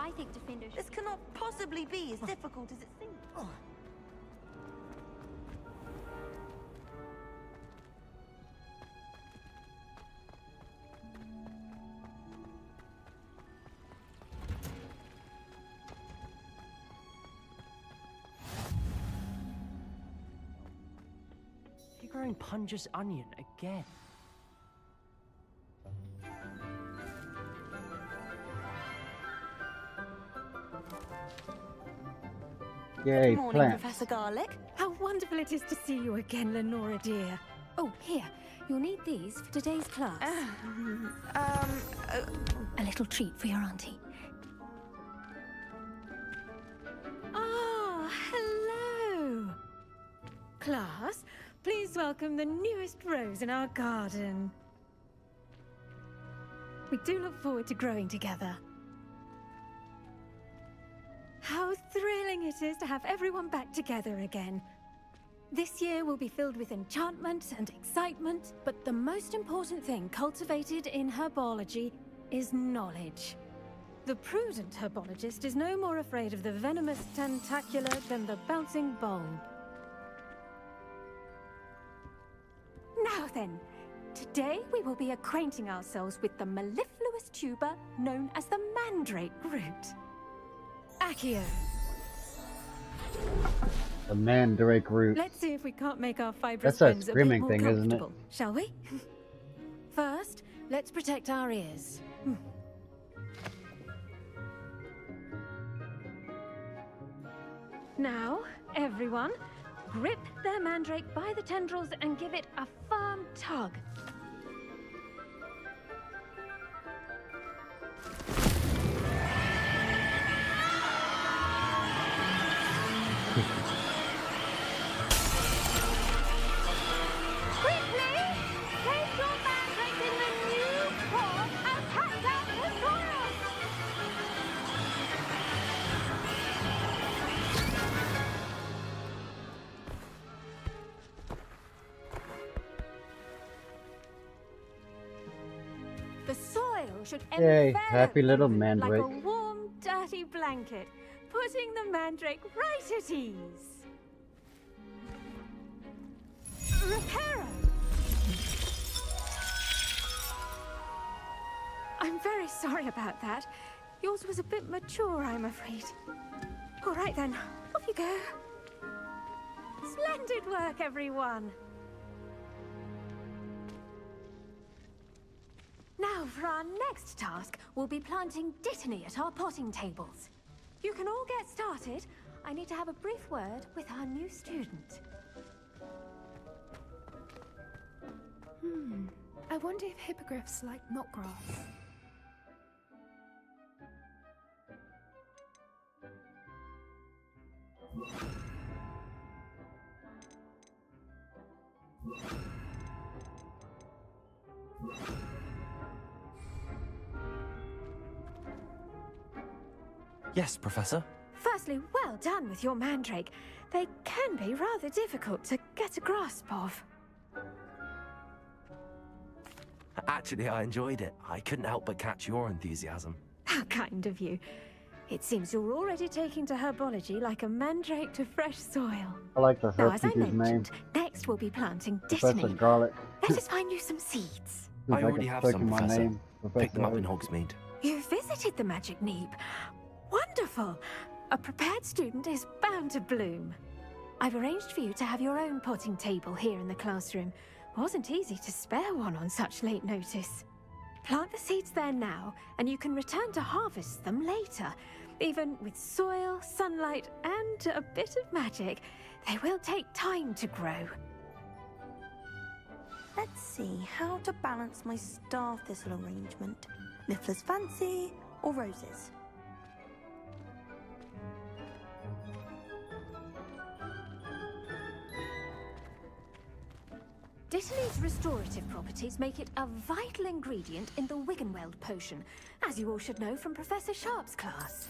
I think defenders. This cannot possibly be as difficult as it seems. You're growing Punja's onion again. Yay, Good morning, plant. Professor Garlic. How wonderful it is to see you again, Lenora dear. Oh, here. You'll need these for today's class. A little treat for your auntie. Ah, hello. Class, please welcome the newest rose in our garden. We do look forward to growing together. How thrilling it is to have everyone back together again. This year will be filled with enchantment and excitement, but the most important thing cultivated in herbology is knowledge. The prudent herbologist is no more afraid of the venomous tentacula than the bouncing bulb. Now then, today we will be acquainting ourselves with the mellifluous tuber known as the mandrake root. Accio. The mandrake root. Let's see if we can't make our fibrous That's a friends a bit screaming more thing, isn't it? comfortable, shall we? First, let's protect our ears. Now, everyone, grip their mandrake by the tendrils and give it a firm tug. Quickly, place your mandrake in the new pot and cut down the soil. The soil should Yay, envelop happy little them mandrake. like a warm, dirty blanket, putting the mandrake right at ease. Reparo! I'm very sorry about that. Yours was a bit mature, I'm afraid. All right then, off you go. Splendid work, everyone. Now, Now, for our next task, we'll be planting Dittany at our potting tables. You can all get started. I need to have a brief word with our new student. I wonder if hippogriffs like knotgrass. Yes, Professor. Firstly, well done with your mandrake. They can be rather difficult to get a grasp of. Actually, I enjoyed it. I couldn't help but catch your enthusiasm. How kind of you. It seems you're already taking to herbology like a mandrake to fresh soil. I like the Now, as I herb name. mentioned, next we'll be planting Professor Dittany. Garlic. Let us find you some seeds. I already have some, my Professor. name. Pick them up in Professor. Hogsmeade. You visited the Magic Neep. Wonderful! A prepared student is bound to bloom. I've arranged for you to have your own potting table here in the classroom. Wasn't easy to spare one on such late notice. Plant the seeds there now, and you can return to harvest them later. Even with soil, sunlight, and a bit of magic, they will take time to grow. Let's see how to balance my star thistle arrangement. Niffler's fancy or roses? Dittany's restorative properties make it a vital ingredient in the Wiggenweld potion, as you all should know from Professor Sharp's class.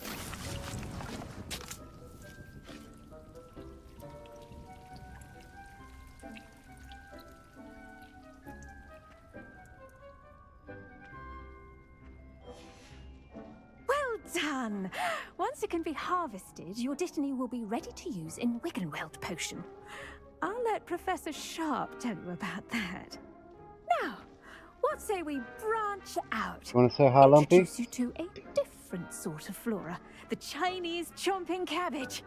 Well done! Once it can be harvested, your Dittany will be ready to use in Wiggenweld potion. I'll let Professor Sharp tell you about that. Now, what say we branch out? Want to say hi, Lumpy? Introduce you to a different sort of flora, the Chinese chomping cabbage.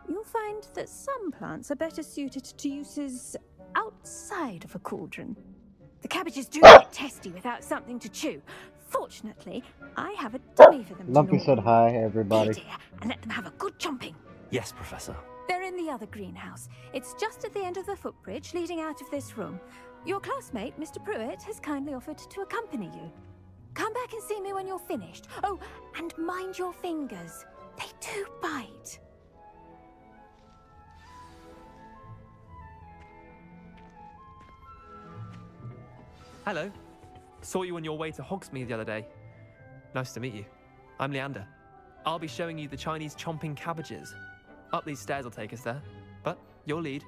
You'll find that some plants are better suited to uses outside of a cauldron. The cabbages do get testy without something to chew. Fortunately, I have a dummy for them to Lumpy gnaw. said hi, everybody. Here, dear, and let them have a good chomping. Yes, Professor. They're in the other greenhouse. It's just at the end of the footbridge leading out of this room. Your classmate, Mr. Pruitt, has kindly offered to accompany you. Come back and see me when you're finished. Oh, and mind your fingers. They do bite. Hello. Saw you on your way to Hogsmeade the other day. Nice to meet you. I'm Leander. I'll be showing you the Chinese chomping cabbages. Up these stairs will take us there, but you'll lead.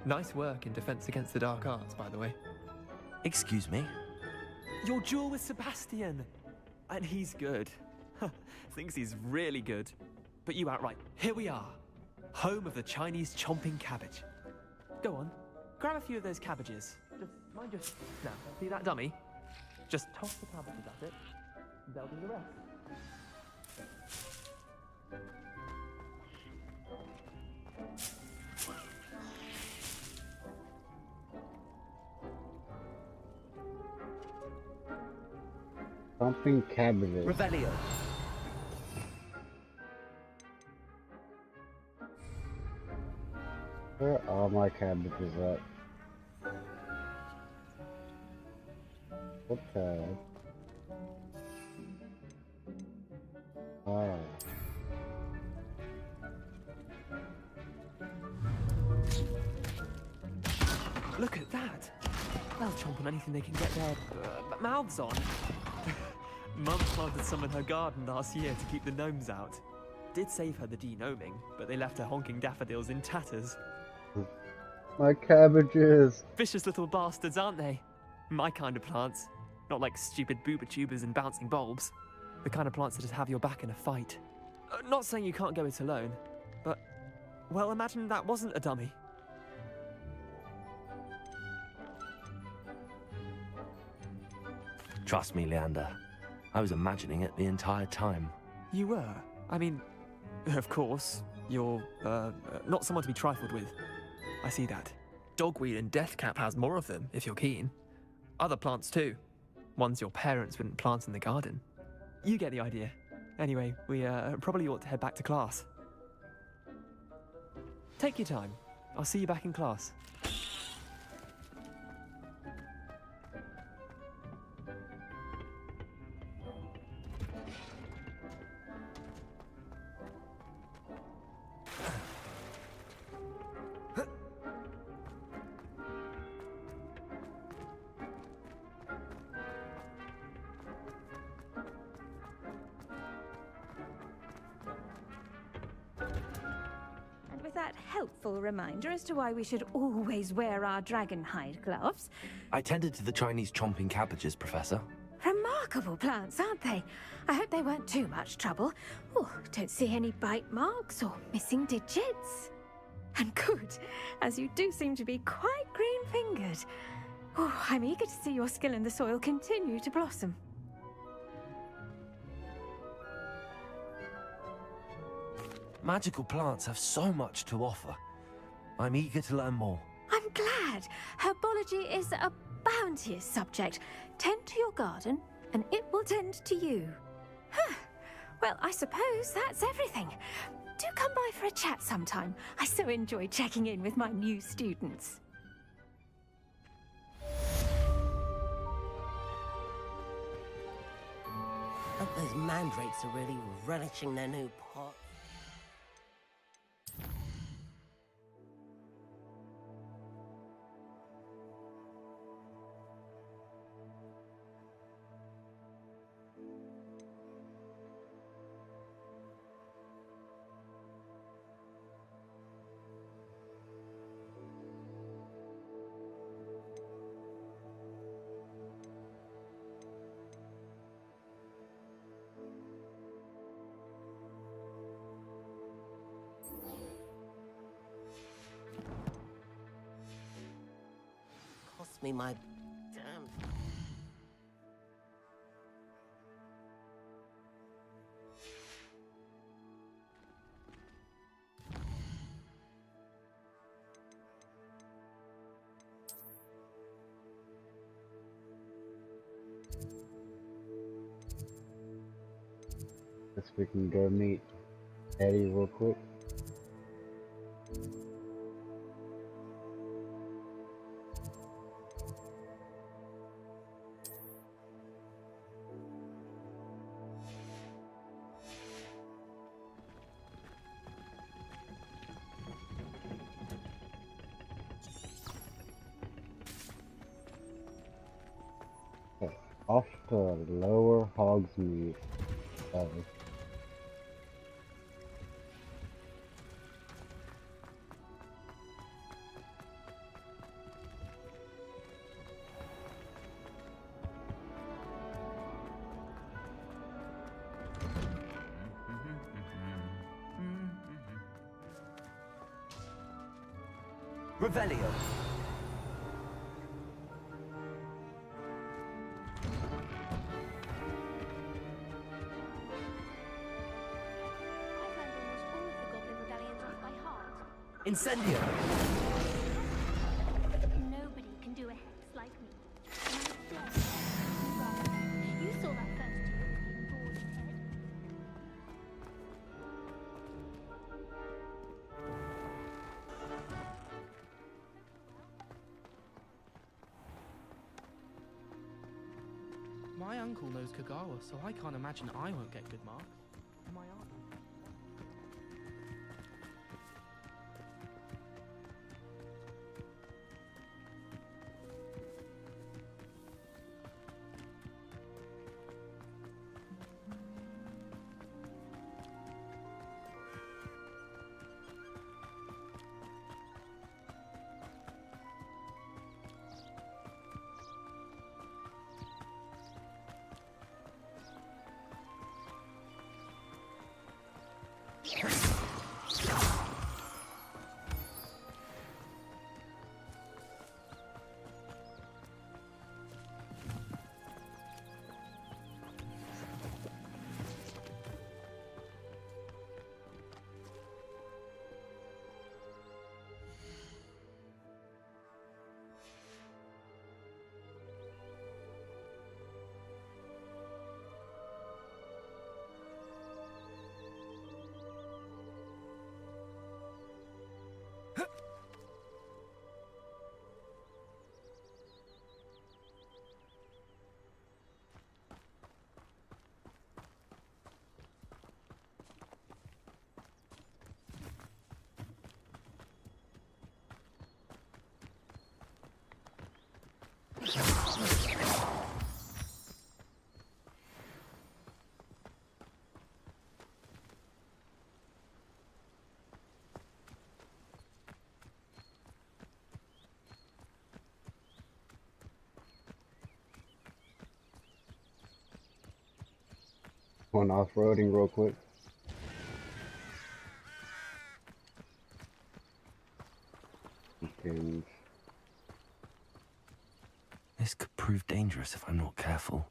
Nice work in Defense Against the Dark Arts, by the way. Excuse me? Your duel with Sebastian! And he's good. Thinks he's really good. But you outright. Here we are. Home of the Chinese chomping cabbage. Go on. Grab a few of those cabbages. Just mind your... Now, see that dummy? Just toss the cabbages at it. They'll do the rest. Pumping cabbages. Revelio. Where are all my cabbages at? Okay. Oh. Look at that. They'll chomp on anything they can get their mouths on. Mum planted some in her garden last year to keep the gnomes out. Did save her the de-gnoming, but they left her honking daffodils in tatters. My cabbages. Vicious little bastards, aren't they? My kind of plants. Not like stupid booba tubers and bouncing bulbs. The kind of plants that just have your back in a fight. Not saying you can't go it alone, but... Well, imagine that wasn't a dummy. Trust me, Leander. I was imagining it the entire time. You were? I mean, of course, you're, not someone to be trifled with. I see that. Dogweed and Deathcap has more of them, if you're keen. Other plants too. Ones your parents wouldn't plant in the garden. You get the idea. Anyway, we probably ought to head back to class. Take your time. I'll see you back in class. And with that helpful reminder as to why we should always wear our dragon hide gloves. I tended to the Chinese chomping cabbages, Professor. Remarkable plants, aren't they? I hope they weren't too much trouble. Oh, don't see any bite marks or missing digits. And good, as you do seem to be quite green-fingered. Oh, I'm eager to see your skill in the soil continue to blossom. Magical plants have so much to offer. I'm eager to learn more. I'm glad. Herbology is a bounteous subject. Tend to your garden, and it will tend to you. Huh. Well, I suppose that's everything. Do come by for a chat sometime. I so enjoy checking in with my new students. Hope those mandrakes are really relishing their new pot. Cost me my damn... Guess we can go meet Eddie real quick. Okay, off to Lower Hogsmeade. Revelio. Incendio. Nobody can do a hex like me. You saw that first European boar's head. My uncle knows Kagawa, so I can't imagine I won't get good marks. My aunt. Going off-roading real quick. And This could prove dangerous if I'm not careful.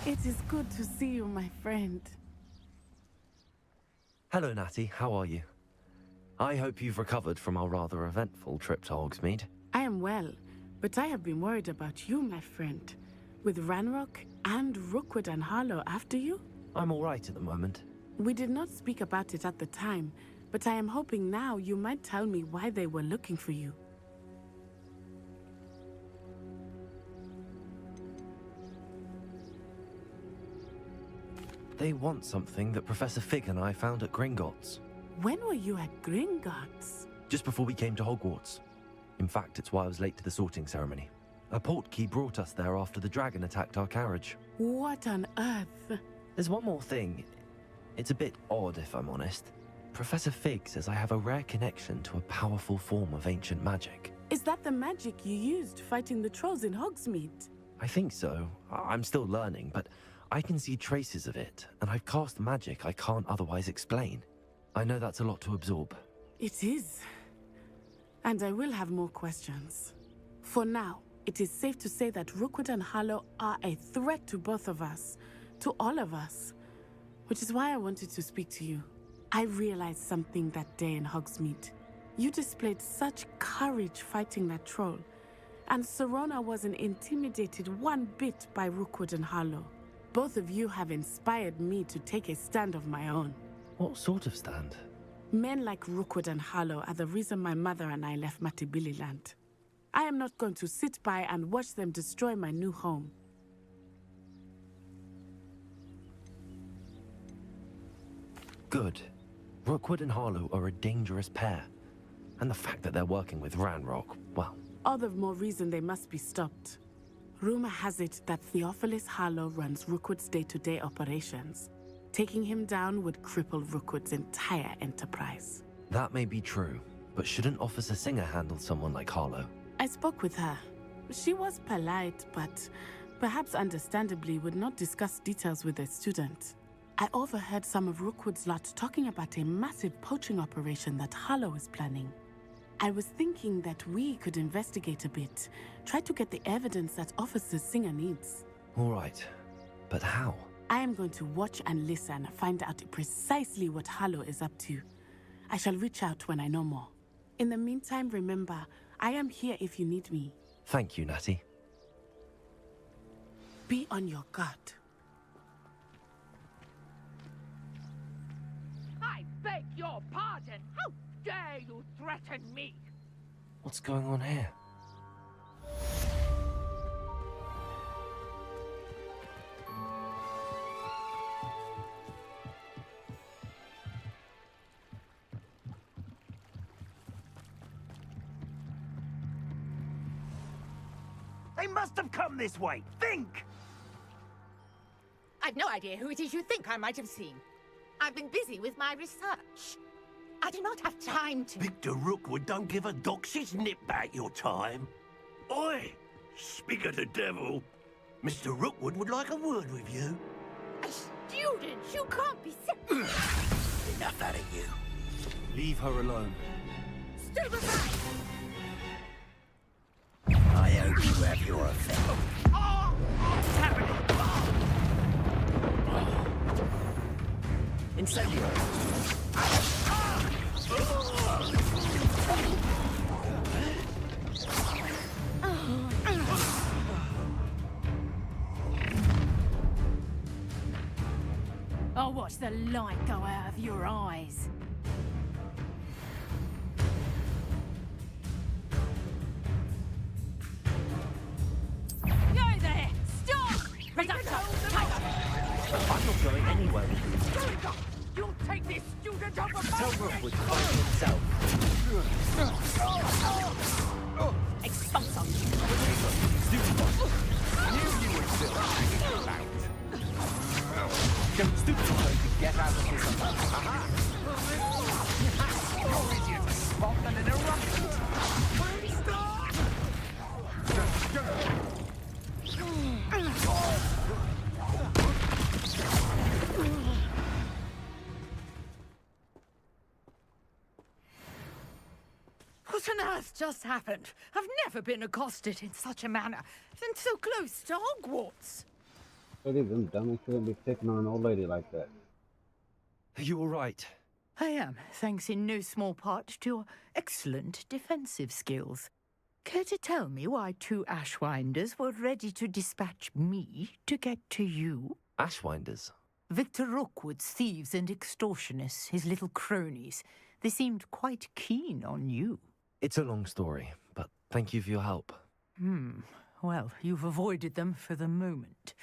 It is good to see you, my friend. Hello, Natty. How are you? I hope you've recovered from our rather eventful trip to Hogsmeade. I am well, but I have been worried about you, my friend. With Ranrock and Rookwood and Harlow after you? I'm all right at the moment. We did not speak about it at the time, but I am hoping now you might tell me why they were looking for you. They want something that Professor Fig and I found at Gringotts. When were you at Gringotts? Just before we came to Hogwarts. In fact, it's why I was late to the sorting ceremony. A portkey brought us there after the dragon attacked our carriage. What on earth? There's one more thing. It's a bit odd, if I'm honest. Professor Fig says I have a rare connection to a powerful form of ancient magic. Is that the magic you used fighting the trolls in Hogsmeade? I think so. I'm still learning, but I can see traces of it, and I've cast magic I can't otherwise explain. I know that's a lot to absorb. It is. And I will have more questions. For now, it is safe to say that Rookwood and Harlow are a threat to both of us, to all of us. Which is why I wanted to speak to you. I realized something that day in Hogsmeade. You displayed such courage fighting that troll, and Serona wasn't intimidated one bit by Rookwood and Harlow. Both of you have inspired me to take a stand of my own. What sort of stand? Men like Rookwood and Harlow are the reason my mother and I left Matibililand. I am not going to sit by and watch them destroy my new home. Good. Rookwood and Harlow are a dangerous pair. And the fact that they're working with Ranrock, well... All the more reason they must be stopped. Rumor has it that Theophilus Harlow runs Rookwood's day-to-day operations. Taking him down would cripple Rookwood's entire enterprise. That may be true, but shouldn't Officer Singer handle someone like Harlow? I spoke with her. She was polite, but perhaps understandably would not discuss details with a student. I overheard some of Rookwood's lot talking about a massive poaching operation that Harlow is planning. I was thinking that we could investigate a bit, try to get the evidence that Officer Singer needs. All right, but how? I am going to watch and listen, find out precisely what Harlow is up to. I shall reach out when I know more. In the meantime, remember, I am here if you need me. Thank you, Natty. Be on your guard. I beg your pardon. How dare you threaten me? What's going on here? They must have come this way. Think! I've no idea who it is you think I might have seen. I've been busy with my research. I do not have time to... Victor Rookwood don't give a doxy's nip back your time. Oi! Speak of the devil. Mr. Rookwood would like a word with you. A student? You can't be serious. Enough out of you. Leave her alone. Stay aside! I hope you have your fill. What's happening? Incendio. I'll watch the light go out of your eyes. You there! Stop! I'm not going anywhere with you. You'll take this student over Tell my Rookwood to fight himself. Expulso! Student boss. Don't stoop so low to get out of this alive. Aha! You're easier to spot than an eruption. What on earth just happened? I've never been accosted in such a manner, and so close to Hogwarts. Look at them dummies shouldn't be picking on an old lady like that. Are you all right? I am, thanks in no small part to your excellent defensive skills. Care to tell me why 2 Ashwinders were ready to dispatch me to get to you? Ashwinders? Victor Rookwood's thieves and extortionists, his little cronies. They seemed quite keen on you. It's a long story, but thank you for your help. Well, you've avoided them for the moment.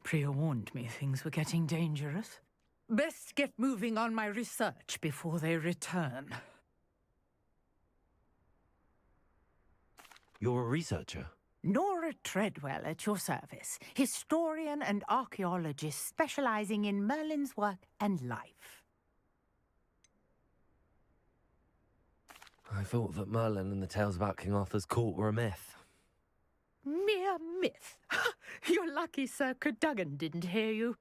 Priya warned me things were getting dangerous. Best get moving on my research before they return. You're a researcher? Nora Treadwell at your service, historian and archaeologist specializing in Merlin's work and life. I thought that Merlin and the tales about King Arthur's court were a myth. Mere myth. You're lucky Sir Cadogan didn't hear you.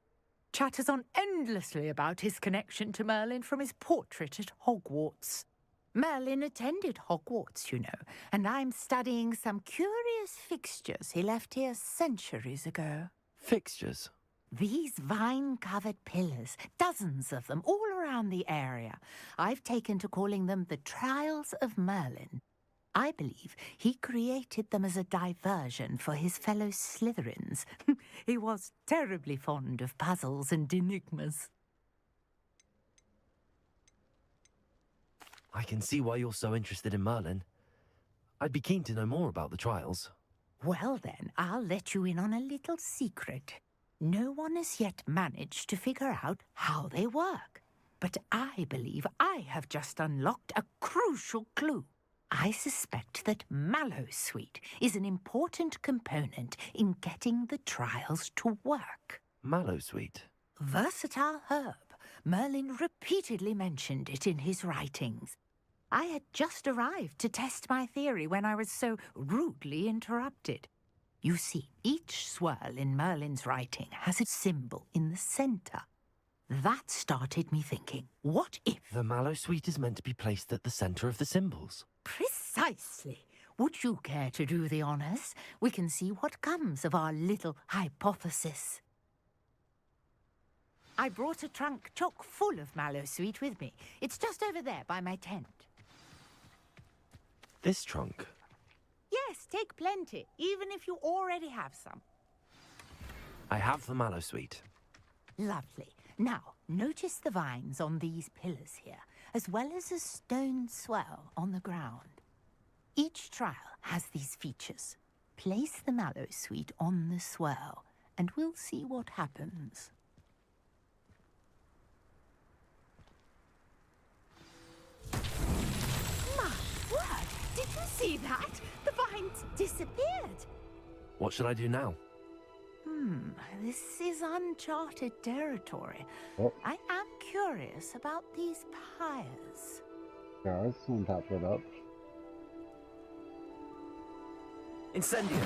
Chatters on endlessly about his connection to Merlin from his portrait at Hogwarts. Merlin attended Hogwarts, you know, and I'm studying some curious fixtures he left here centuries ago. Fixtures? These vine-covered pillars, dozens of them, all around the area. I've taken to calling them the Trials of Merlin. I believe he created them as a diversion for his fellow Slytherins. He was terribly fond of puzzles and enigmas. I can see why you're so interested in Merlin. I'd be keen to know more about the trials. Well then, I'll let you in on a little secret. No one has yet managed to figure out how they work. But I believe I have just unlocked a crucial clue. I suspect that Mallowsweet is an important component in getting the trials to work. Mallowsweet? Versatile herb. Merlin repeatedly mentioned it in his writings. I had just arrived to test my theory when I was so rudely interrupted. You see, each swirl in Merlin's writing has a symbol in the center. That started me thinking, what if... The Mallowsweet is meant to be placed at the center of the symbols. Precisely. Would you care to do the honors? We can see what comes of our little hypothesis. I brought a trunk chock full of Mallowsweet with me. It's just over there by my tent. This trunk? Yes, take plenty, even if you already have some. I have the Mallowsweet. Lovely. Now, notice the vines on these pillars here, as well as a stone swell on the ground. Each trial has these features. Place the Mallowsweet on the swell, and we'll see what happens. My word! Did you see that? The vines disappeared. What should I do now? This is uncharted territory. Oh. I am curious about these pyres. Guys, someone top it up. Incendio!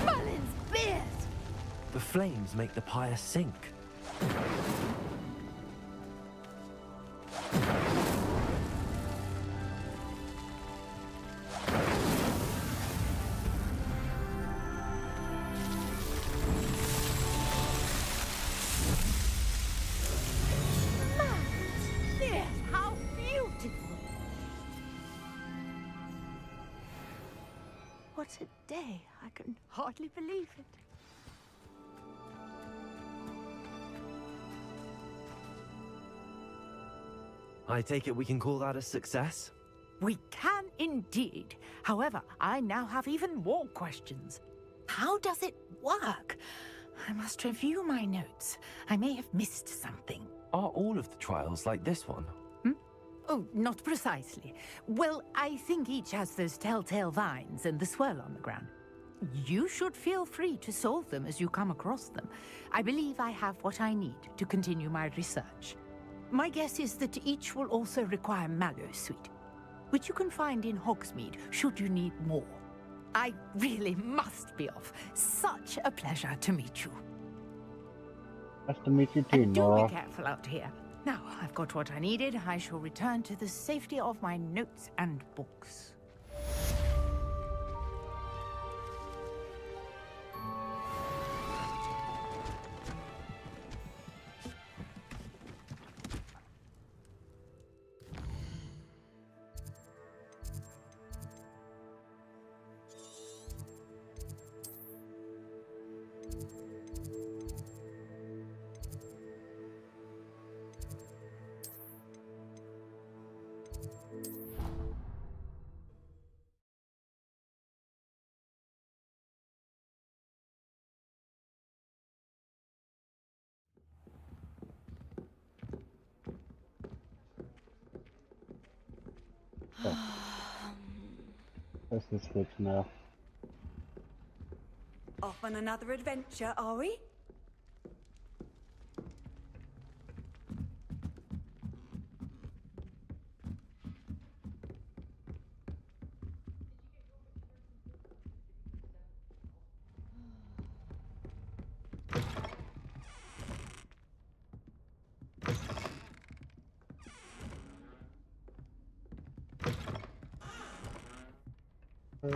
Merlin's beard! The flames make the pyre sink. How beautiful! What a day. I can hardly believe it. I take it we can call that a success? We can indeed. However, I now have even more questions. How does it work? I must review my notes. I may have missed something. Are all of the trials like this one? Oh, not precisely. Well, I think each has those telltale vines and the swirl on the ground. You should feel free to solve them as you come across them. I believe I have what I need to continue my research. My guess is that each will also require mallow sweet, which you can find in Hogsmeade should you need more. I really must be off. Such a pleasure to meet you. Nice to meet you too, And do Nora. be careful out here. Now, I've got what I needed. I shall return to the safety of my notes and books. Press the switch now. Off on another adventure, are we? Where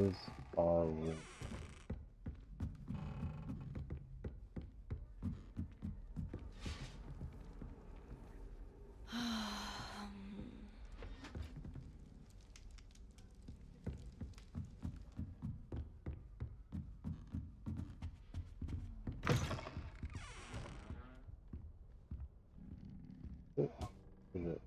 is our room? Is it?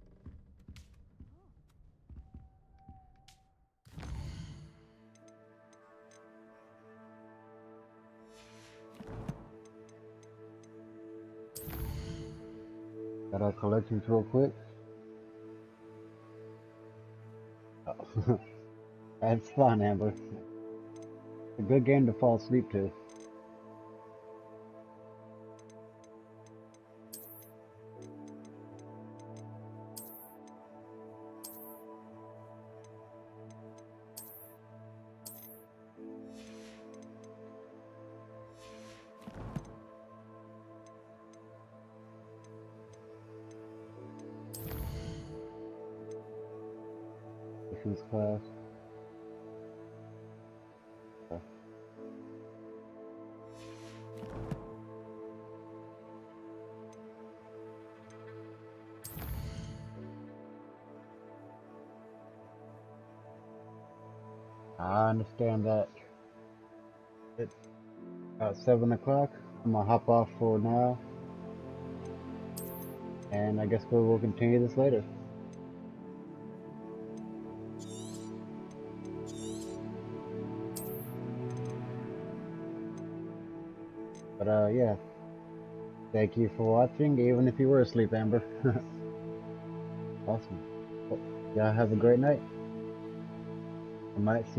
Got our collections real quick. Oh. That's fun, Amber. A good game to fall asleep to. This class. Okay. I understand that. It's about 7 o'clock. I'm gonna hop off for now. And I guess we will continue this later. But yeah. Thank you for watching, even if you were asleep, Amber. Awesome. Well, y'all have a great night. I might see